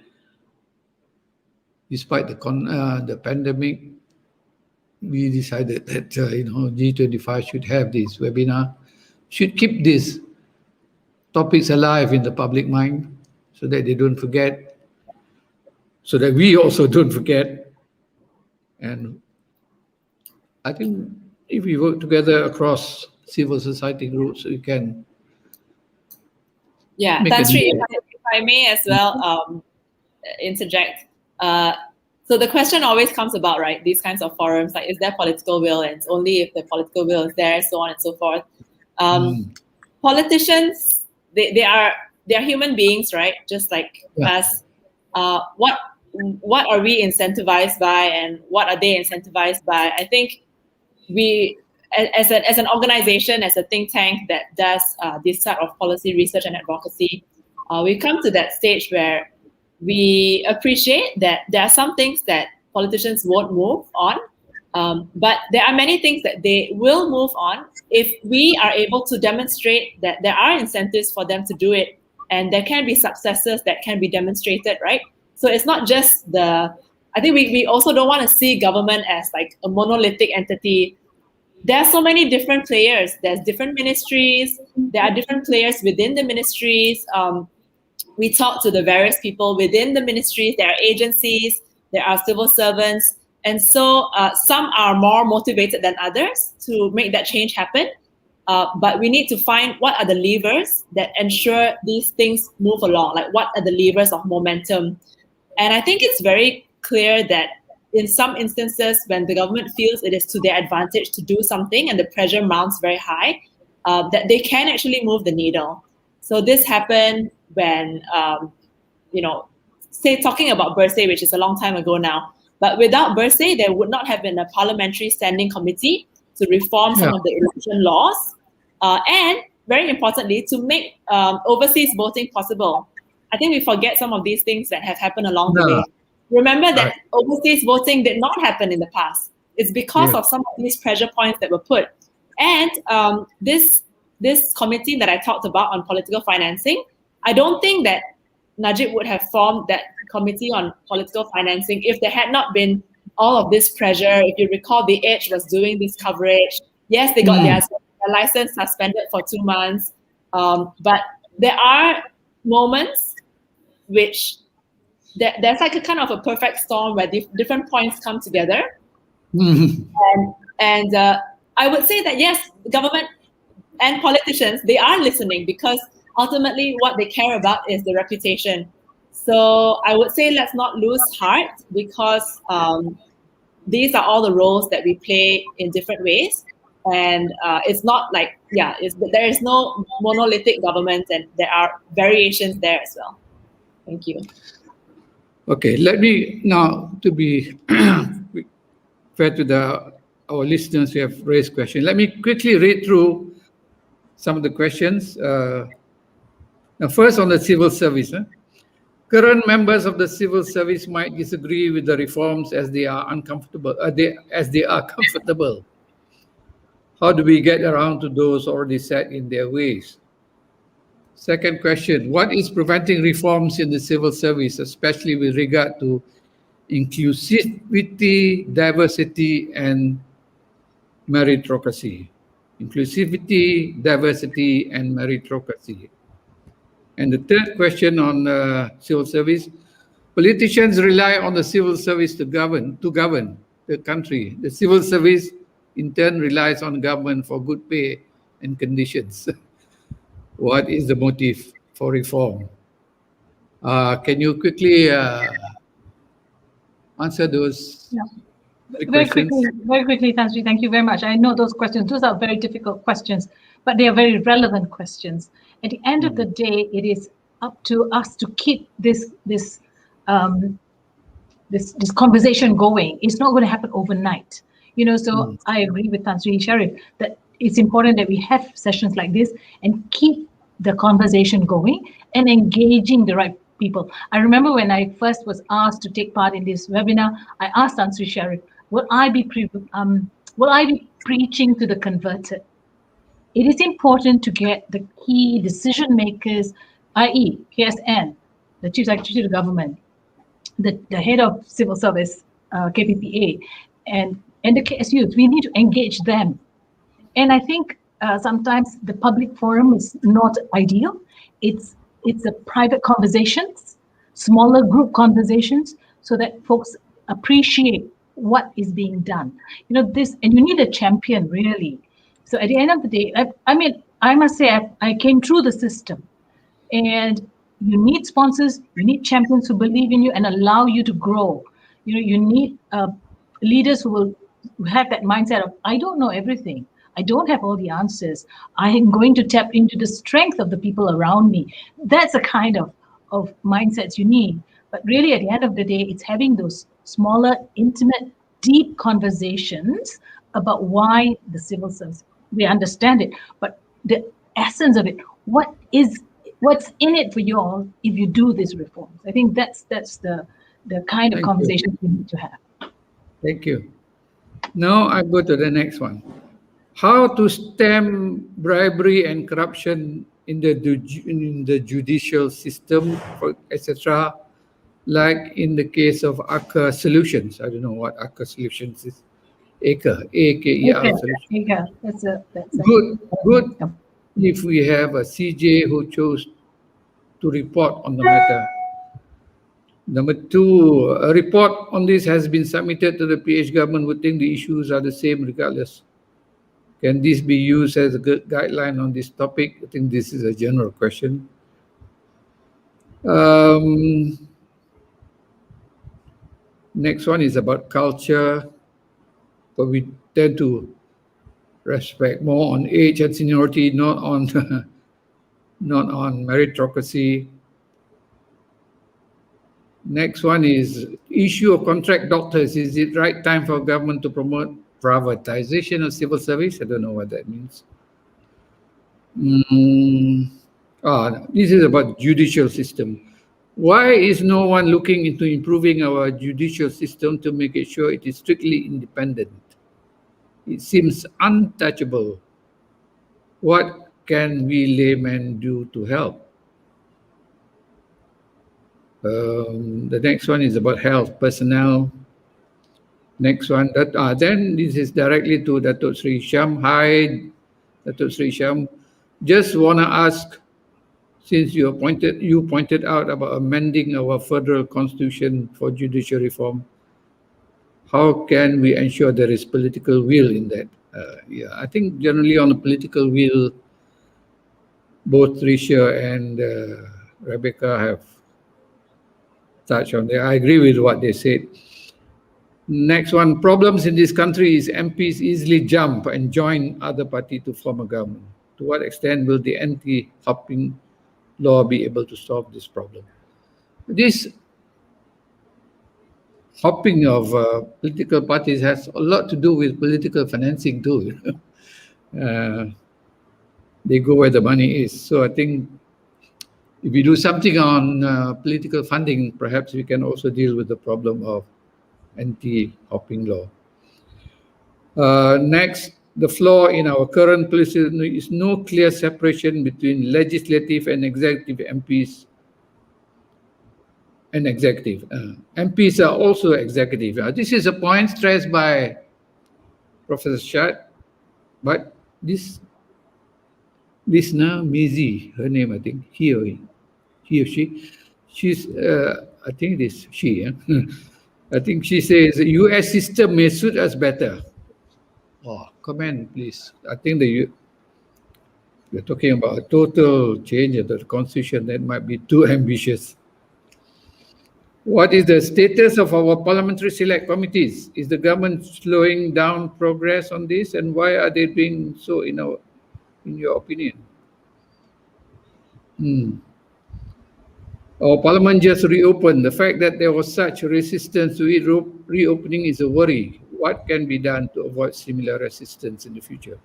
despite the pandemic, we decided that G25 should have this webinar, should keep these topics alive in the public mind so that they don't forget, so that we also don't forget. And I think if we work together across civil society groups, we can. Yeah, Tan Sri, if I may as well interject. So the question always comes about, right, these kinds of forums, like, is there political will? And it's only if the political will is there, so on and so forth. Politicians, they are human beings, right? Just like us. What are we incentivized by, and what are they incentivized by? I think we, as an organization, as a think tank that does this sort of policy research and advocacy, we come to that stage where we appreciate that there are some things that politicians won't move on, but there are many things that they will move on if we are able to demonstrate that there are incentives for them to do it, and there can be successes that can be demonstrated, right? So it's not just I think we also don't want to see government as like a monolithic entity. There are so many different players. There's different ministries. There are different players within the ministries. We talk to the various people within the ministries. There are agencies. there are civil servants. And so some are more motivated than others to make that change happen. But we need to find what are the levers that ensure these things move along, like what are the levers of momentum. And I think it's very clear that in some instances, when the government feels it is to their advantage to do something and the pressure mounts very high, that they can actually move the needle. So this happened when, say talking about Bersih, which is a long time ago now, but without Bersih, there would not have been a parliamentary standing committee to reform some of the election laws, and very importantly, to make overseas voting possible. I think we forget some of these things that have happened along the way. Remember that overseas voting did not happen in the past. It's because of some of these pressure points that were put. And this committee that I talked about on political financing, I don't think that Najib would have formed that committee on political financing if there had not been all of this pressure. If you recall, The Edge was doing this coverage. Yes, they got their license suspended for 2 months. But there are moments which there's like a kind of a perfect storm where different points come together. And I would say that, yes, government and politicians, they are listening because ultimately what they care about is the reputation. So I would say let's not lose heart because these are all the roles that we play in different ways. And it's not like, there is no monolithic government and there are variations there as well. Thank you. Okay, let me now, to be fair to our listeners who have raised questions, let me quickly read through some of the questions. Now, first on the civil service. Current members of the civil service might disagree with the reforms as they are uncomfortable, as they are comfortable. How do we get around to those already set in their ways? Second question, what is preventing reforms in the civil service, especially with regard to inclusivity, diversity, and meritocracy? Inclusivity, diversity, and meritocracy. And the third question on civil service, politicians rely on the civil service to govern the country. The civil service, in turn, relies on government for good pay and conditions. What is the motive for reform? Can you quickly answer those questions? Very quickly, Tan Sri, thank you very much. I know those questions, those are very difficult questions, but they are very relevant questions. At the end of the day, it is up to us to keep this conversation going. It's not going to happen overnight. So I agree with Tan Sri Sharif that it's important that we have sessions like this and keep the conversation going and engaging the right people. I remember when I first was asked to take part in this webinar, I asked Tan Sri Sharif, will I be preaching to the converted? It is important to get the key decision makers, i.e. KSN, the Chief Secretary of the Government, the head of civil service, KPPA, and the KSUs. We need to engage them. And I think sometimes the public forum is not ideal. It's a private conversations, smaller group conversations, so that folks appreciate what is being done. And you need a champion, really. So at the end of the day, I must say I came through the system, and you need sponsors, you need champions who believe in you and allow you to grow. You need leaders who have that mindset of, I don't know everything. I don't have all the answers. I am going to tap into the strength of the people around me. That's the kind of mindsets you need. But really, at the end of the day, it's having those smaller, intimate, deep conversations about why the civil service, we understand it, but the essence of it, what's in it for you all if you do these reforms? I think that's the kind of conversation we need to have. Thank you. Now I go to the next one. How to stem bribery and corruption in the judicial system, etc., like in the case of AKER Solutions. I don't know what AKER Solutions is. AKER Solutions. AKER. That's good if we have a CJ who chose to report on the matter. Number two, a report on this has been submitted to the PH government. Would think the issues are the same regardless. Can this be used as a good guideline on this topic? I think this is a general question. Next one is about culture, but we tend to respect more on age and seniority, not on not on meritocracy. Next one is issue of contract doctors. Is it right time for government to promote privatization of civil service? I don't know what that means. This is about judicial system. Why is no one looking into improving our judicial system to make it sure it is strictly independent? It seems untouchable. What can we laymen do to help? The next one is about health personnel. Next one, then this is directly to Datuk Sri Syam. Hi, Datuk Sri Syam. Just want to ask, since you pointed out about amending our federal constitution for judicial reform, how can we ensure there is political will in that? I think generally on the political will, both Tricia and Rebecca have touched on that. I agree with what they said. Next one, problems in this country is MPs easily jump and join other party to form a government. To what extent will the anti-hopping law be able to solve this problem? This hopping of political parties has a lot to do with political financing too. They go where the money is. So I think if we do something on political funding, perhaps we can also deal with the problem of anti-hopping law. Next, the flaw in our current policy is no clear separation between legislative and executive MPs and executive. MPs are also executive. This is a point stressed by Professor Shad, but this listener, Mizi, her name, I think, he or she, she's, I think it is she, I think she says the US system may suit us better. Comment, please. I think we're talking about a total change of the constitution that might be too ambitious. What is the status of our parliamentary select committees? Is the government slowing down progress on this, and why are they doing so in your opinion? Our parliament just reopened. The fact that there was such resistance to it reopening is a worry. What can be done to avoid similar resistance in the future?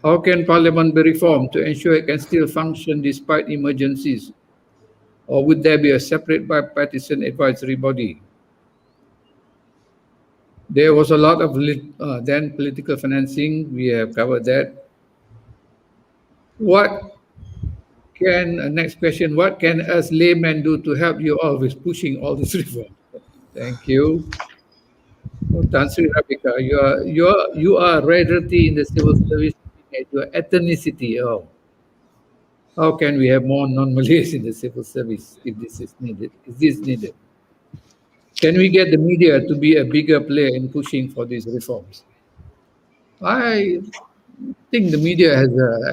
How can parliament be reformed to ensure it can still function despite emergencies? Or would there be a separate bipartisan advisory body? There was a lot of then political financing. We have covered that. Next question, what can us laymen do to help you all with pushing all this reform? Thank you. Tan Sri Rebecca, you are a rarity in the civil service. Your ethnicity. How can we have more non-Malays in the civil service if this is needed? Is this needed? Can we get the media to be a bigger player in pushing for these reforms? I think the media has,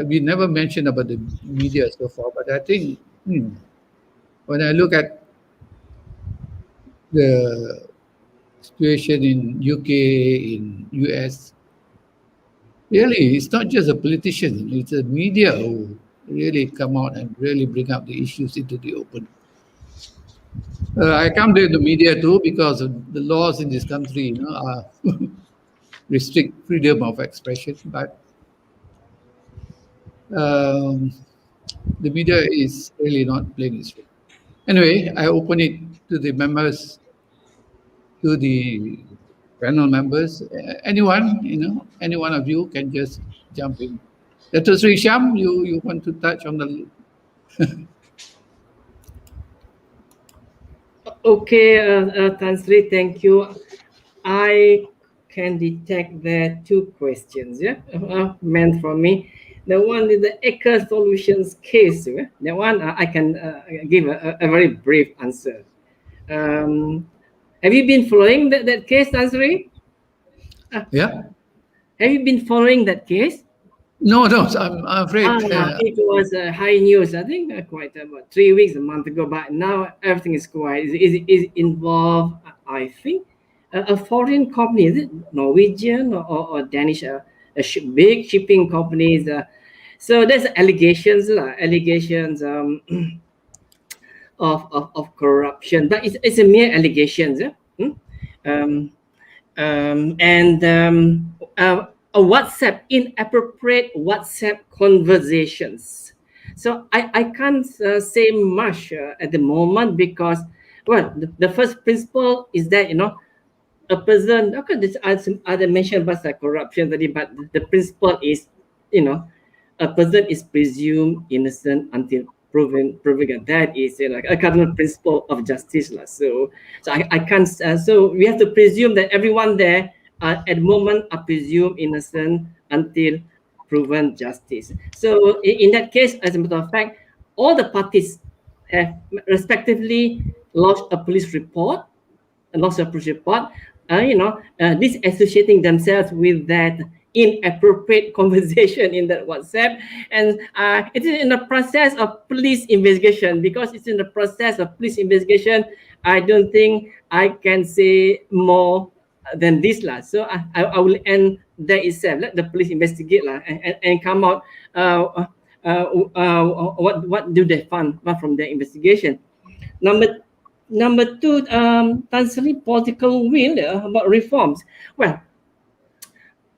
we never mentioned about the media so far, but I think when I look at the situation in UK, in US, really, it's not just a politician, it's a media who really come out and really bring up the issues into the open. I come to the media too because of the laws in this country are restrict freedom of expression, but the media is really not playing its role. Anyway, I open it to the members, to the panel members. Anyone, any one of you can just jump in. Datuk Sri Syam, you want to touch on the... Okay, Tan Sri, thank you. I can detect there two questions, meant for me. The one is the Eco Solutions case. That one I can give a very brief answer. Have you been following that case, Tan Sri? Yeah. Have you been following that case? No, I'm afraid. It was high news, I think, quite about 3 weeks, a month ago. But now everything is quiet. Is involved, I think, a foreign company, is it Norwegian or Danish, big shipping companies. So there's allegations of corruption, but it's a mere allegations. A WhatsApp, inappropriate WhatsApp conversations. So I can't say much at the moment because, well, the first principle is that, a person, okay, there's other mentioned about corruption, but the principle is, a person is presumed innocent until proven. That is like a cardinal principle of justice. So I can't. So we have to presume that everyone there at the moment are presumed innocent until proven justice. So in that case, as a matter of fact, all the parties have respectively lodged a police report, disassociating themselves with that inappropriate conversation in that WhatsApp, and it is in the process of police investigation. Because it's in the process of police investigation, I don't think I can say more than this lah. So I will end there itself. Let the police investigate lah, and come out. What do they find from their investigation? Number two, Tan Sri, political will about reforms. Well,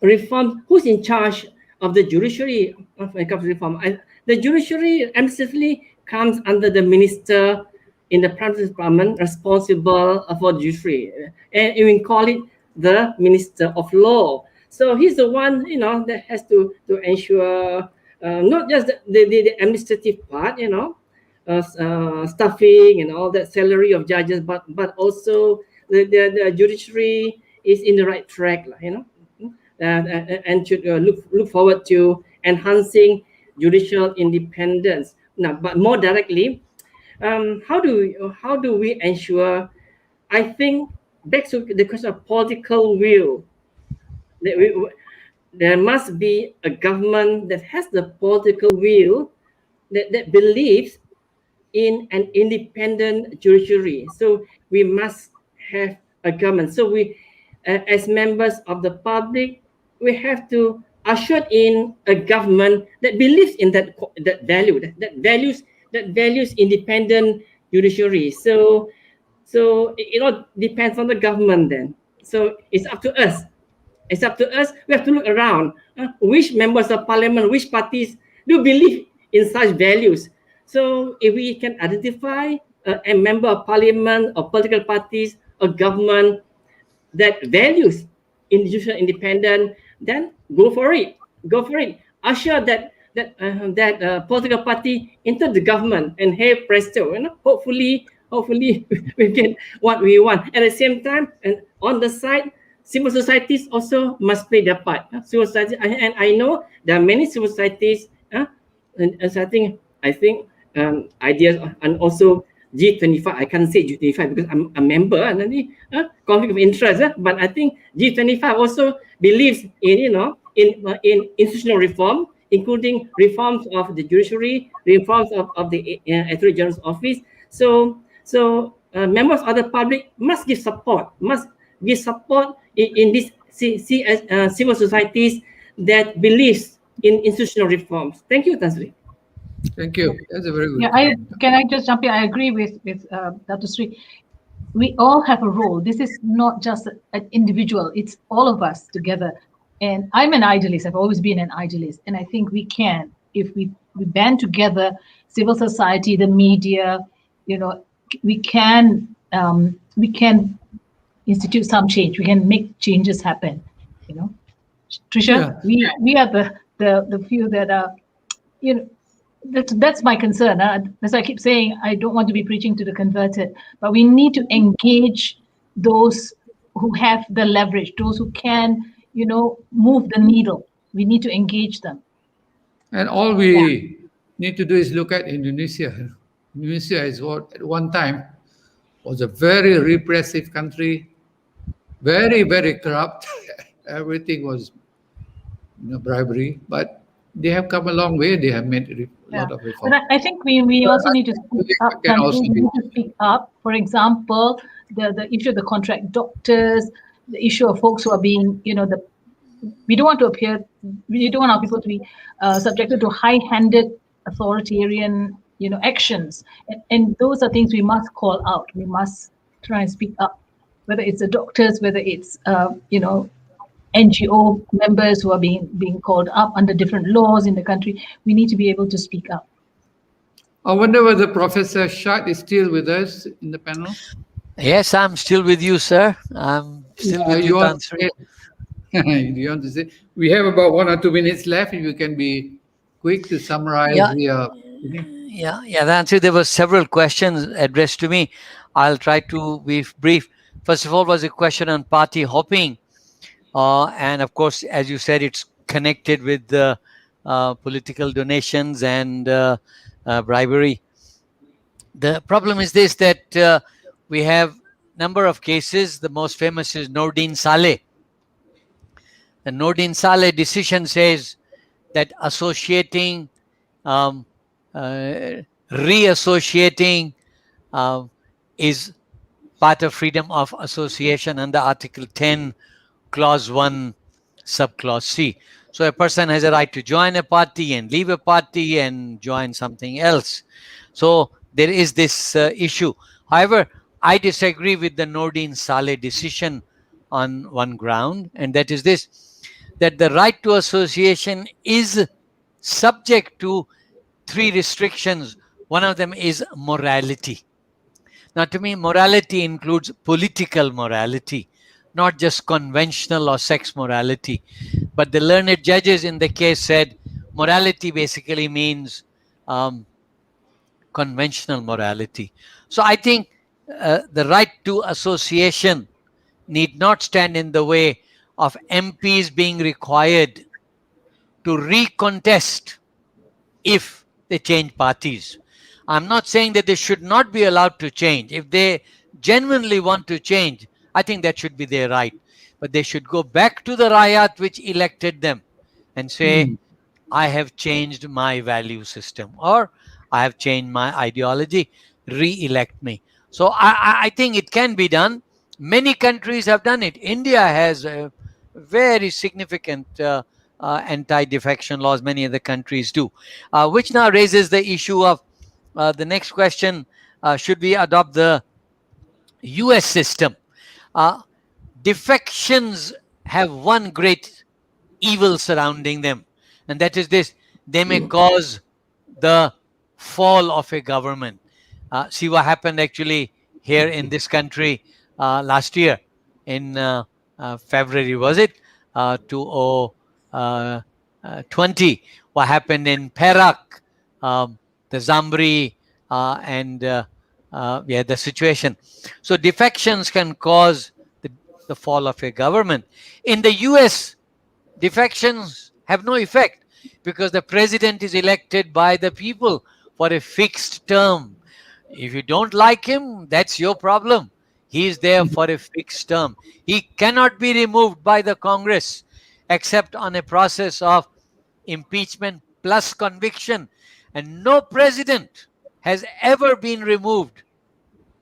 reform, who's in charge of the judiciary when it comes to reform? The judiciary administratively comes under the minister in the Prime Minister's Department responsible for the judiciary, and we call it the Minister of Law. So he's the one, that has to ensure not just the administrative part, staffing and all that, salary of judges, but also the judiciary is in the right track, and should look forward to enhancing judicial independence. Now, but more directly, how do we ensure? I think back to the question of political will. There must be a government that has the political will that believes in an independent judiciary. So we must have a government. So we, as members of the public, we have to usher in a government that believes in that value, that values independent judiciary. So it all depends on the government then. So it's up to us. It's up to us. We have to look around. Which members of parliament, which parties do believe in such values? So if we can identify a member of parliament or political parties or government that values judicial independence, then go for it. Usher that political party into the government, and hey presto, hopefully we get what we want. At the same time, and on the side, civil societies also must play their part. Civil society, and I know there are many civil societies, and I think ideas, and also G25. I can't say G25 because I'm a member, and conflict of interest. But I think G25 also believes in institutional reform, including reforms of the judiciary, reforms of the Attorney General's office. So members of the public must give support. In these civil societies that believes in institutional reforms. Thank you, Tan Sri. Thank you. That's a very good. Yeah, can I just jump in? I agree with Dr. Sri. We all have a role. This is not just an individual. It's all of us together. And I'm an idealist. I've always been an idealist. And I think we can, if we band together, civil society, the media, we can institute some change. We can make changes happen. Trisha, Yeah. we are the few that are, that's my concern. As I keep saying, I don't want to be preaching to the converted, but we need to engage those who have the leverage, those who can, move the needle. We need to engage them. And all we need to do is look at Indonesia. Indonesia is at one time was a very repressive country, very, very corrupt. Everything was bribery, but they have come a long way. They have made a Yeah. lot of But reform. I think we also need to speak It up, can Tanvi. also We be. need to speak up. For example, the issue of the contract doctors, the issue of folks who are being, we don't want to appear, we don't want our people to be subjected to high-handed authoritarian, actions. And those are things we must call out. We must try and speak up, whether it's the doctors, whether it's, NGO members who are being called up under different laws in the country. We need to be able to speak up. I wonder whether Professor Shad is still with us in the panel. Yes, I'm still with you, sir. I'm still with you, want to Tansri. say, you want to say? We have about 1 or 2 minutes left. If you can be quick to summarize Yeah. the. Yeah, Tansri, there were several questions addressed to me. I'll try to be brief. First of all, was a question on party hopping. And of course, as you said, it's connected with the political donations and bribery. The problem is this, that we have number of cases. The most famous is Nordin Saleh. The Nordin Saleh decision says that associating, reassociating is part of freedom of association under Article 10, Clause 1, Subclause C. So a person has a right to join a party and leave a party and join something else. So there is this issue. However, I disagree with the Nordin Saleh decision on one ground, and that is this, that the right to association is subject to 3 restrictions. One of them is morality. Now, to me, morality includes political morality, not just conventional or sex morality. But the learned judges in the case said morality basically means conventional morality. So I think the right to association need not stand in the way of MPs being required to recontest if they change parties. I'm not saying that they should not be allowed to change. If they genuinely want to change, I think that should be their right. But they should go back to the Rayat which elected them and say, I have changed my value system, or I have changed my ideology, re-elect me. So I think it can be done. Many countries have done it. India has a very significant anti-defection laws. Many other countries do, which now raises the issue of the next question: should we adopt the U.S. system? Defections have one great evil surrounding them, and that is this: they may cause the fall of a government. See what happened actually here in this country last year in February, was it? 2020. What happened in Perak, the Zambri, and the situation. So defections can cause the fall of a government. In the US, defections have no effect because the president is elected by the people for a fixed term. If you don't like him, that's your problem. He is there for a fixed term. He cannot be removed by the Congress except on a process of impeachment plus conviction. And no president has ever been removed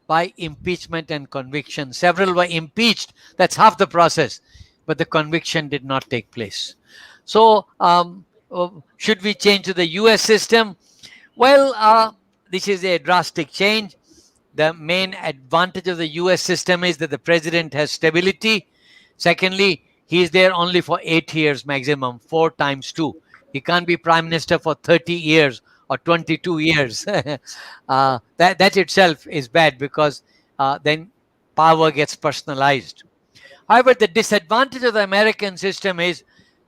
by impeachment and conviction. Several were impeached. That's half the process. But the conviction did not take place. So, should we change to the US system? Well, this is a drastic change. The main advantage of the US system is that the president has stability. Secondly, he is there only for 8 years maximum, 4 times 2. He can't be prime minister for 30 years or 22 years. That itself is bad because then power gets personalized. However, the disadvantage of the American system is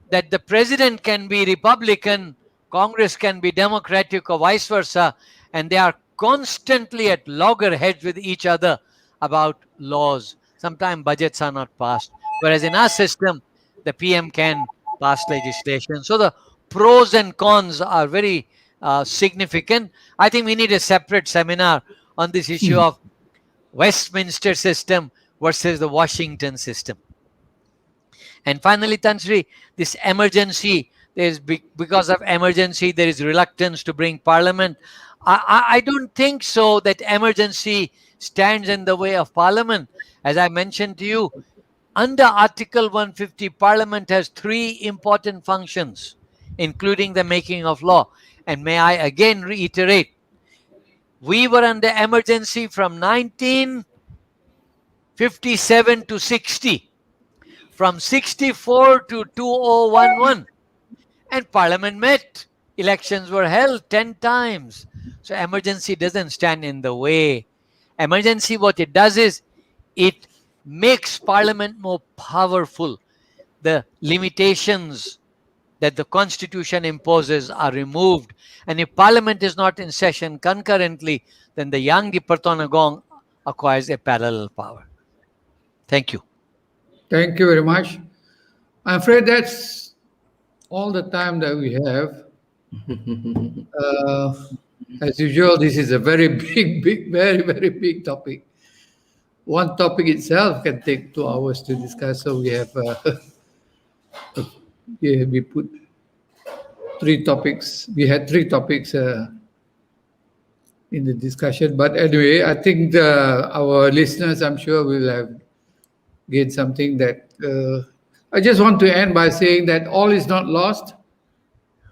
that the president can be Republican, Congress can be Democratic, or vice versa, and they are constantly at loggerheads with each other about laws. Sometimes budgets are not passed. Whereas in our system, the PM can pass legislation. So the pros and cons are very significant. I think we need a separate seminar on this issue of Westminster system versus the Washington system. And finally, Tan Sri, this emergency, because of emergency, there is reluctance to bring Parliament. I don't think so that emergency stands in the way of Parliament. As I mentioned to you, under Article 150, Parliament has 3 important functions, including the making of law. And may I again reiterate, we were under emergency from 1957 to 60, from 64 to 2011, and Parliament met. Elections were held 10 times. So emergency doesn't stand in the way. Emergency, what it does is, it makes Parliament more powerful. The limitations that the Constitution imposes are removed. And if Parliament is not in session concurrently, then the Yang di Pertonagong acquires a parallel power. Thank you. Thank you very much. I'm afraid that's all the time that we have. As usual, this is a very big, very big topic. One topic itself can take 2 hours to discuss. So we have we put 3 topics. We had 3 topics in the discussion. But anyway, I think our listeners, I'm sure, will have gained something that. I just want to end by saying that all is not lost.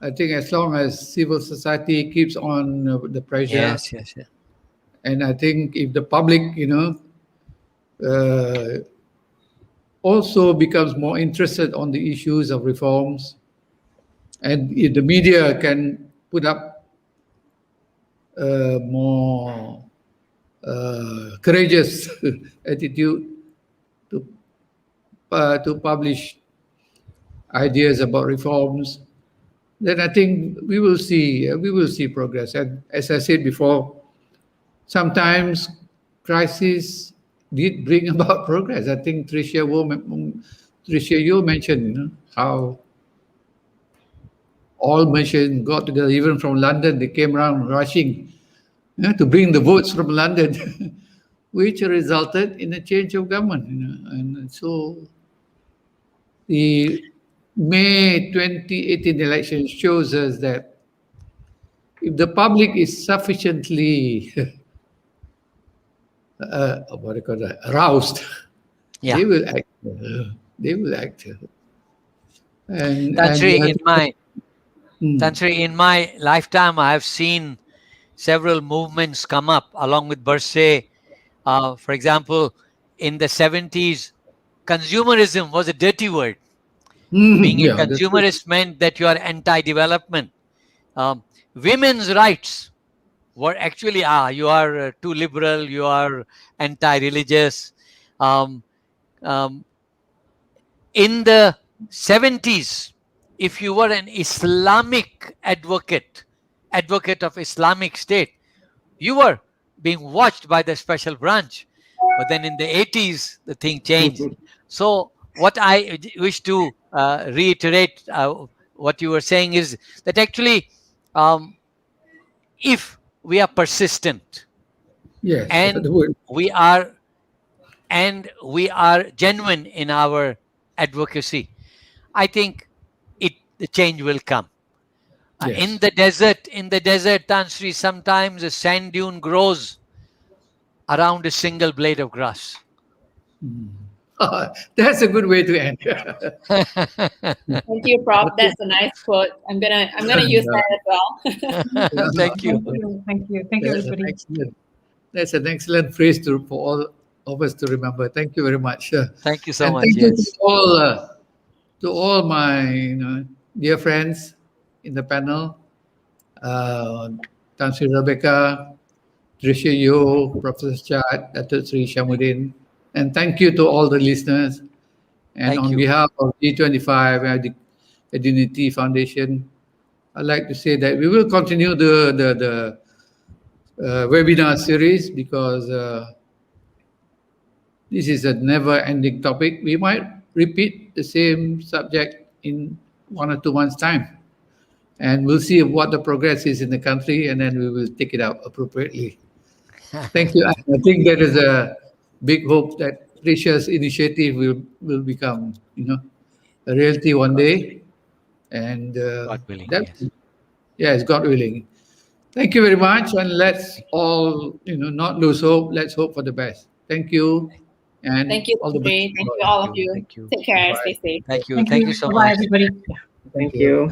I think as long as civil society keeps on the pressure. Yes. And I think if the public, also becomes more interested on the issues of reforms, and if the media can put up more courageous attitude to publish ideas about reforms, then I think we will see progress. And as I said before, sometimes crisis did bring about progress. I think Tricia, you mentioned how all nations got together, even from London. They came around rushing to bring the votes from London, which resulted in a change of government. And so the May 2018 election shows us that if the public is sufficiently aroused, they will act. Tan Sri, in my lifetime, I have seen several movements come up along with Bersih. For example, in the 70s, consumerism was a dirty word. Being a consumerist meant that you are anti-development. Women's rights were actually, you are too liberal, you are anti-religious. In the 70s, if you were an Islamic advocate of Islamic State, you were being watched by the special branch. But then in the 80s, the thing changed. So what I wish to reiterate what you were saying is that actually, if we are persistent, and we are genuine in our advocacy, I think the change will come. In the desert, Tan Sri, sometimes a sand dune grows around a single blade of grass. That's a good way to end. Thank you, Prof. That's a nice quote. I'm gonna use that as well. Thank you. Thank you, everybody. That's an excellent phrase for all of us to remember. Thank you very much. Thank you so much. Thank you to all my dear friends in the panel, Tan Sri Rebecca, Tricia Yo, Professor Chad, Datuk Sri Syamuddin, and thank you to all the listeners. And on behalf of G25 and the Edunity Foundation, I'd like to say that we will continue the webinar series because this is a never-ending topic. We might repeat the same subject in 1 or 2 months' time. And we'll see what the progress is in the country, and then we will take it out appropriately. Thank you. I think there is a big hope that Risha's initiative will become, a reality one day, and God willing, that, yes. yes, God willing. Thank you very much, and let's all, not lose hope. Let's hope for the best. Thank you, and Thank you, all the best. Tansi. Thank you, all of you. Thank you. Take care. Bye. Stay safe. Thank you. Thank Thank you you. so Bye-bye, much. everybody. Thank you.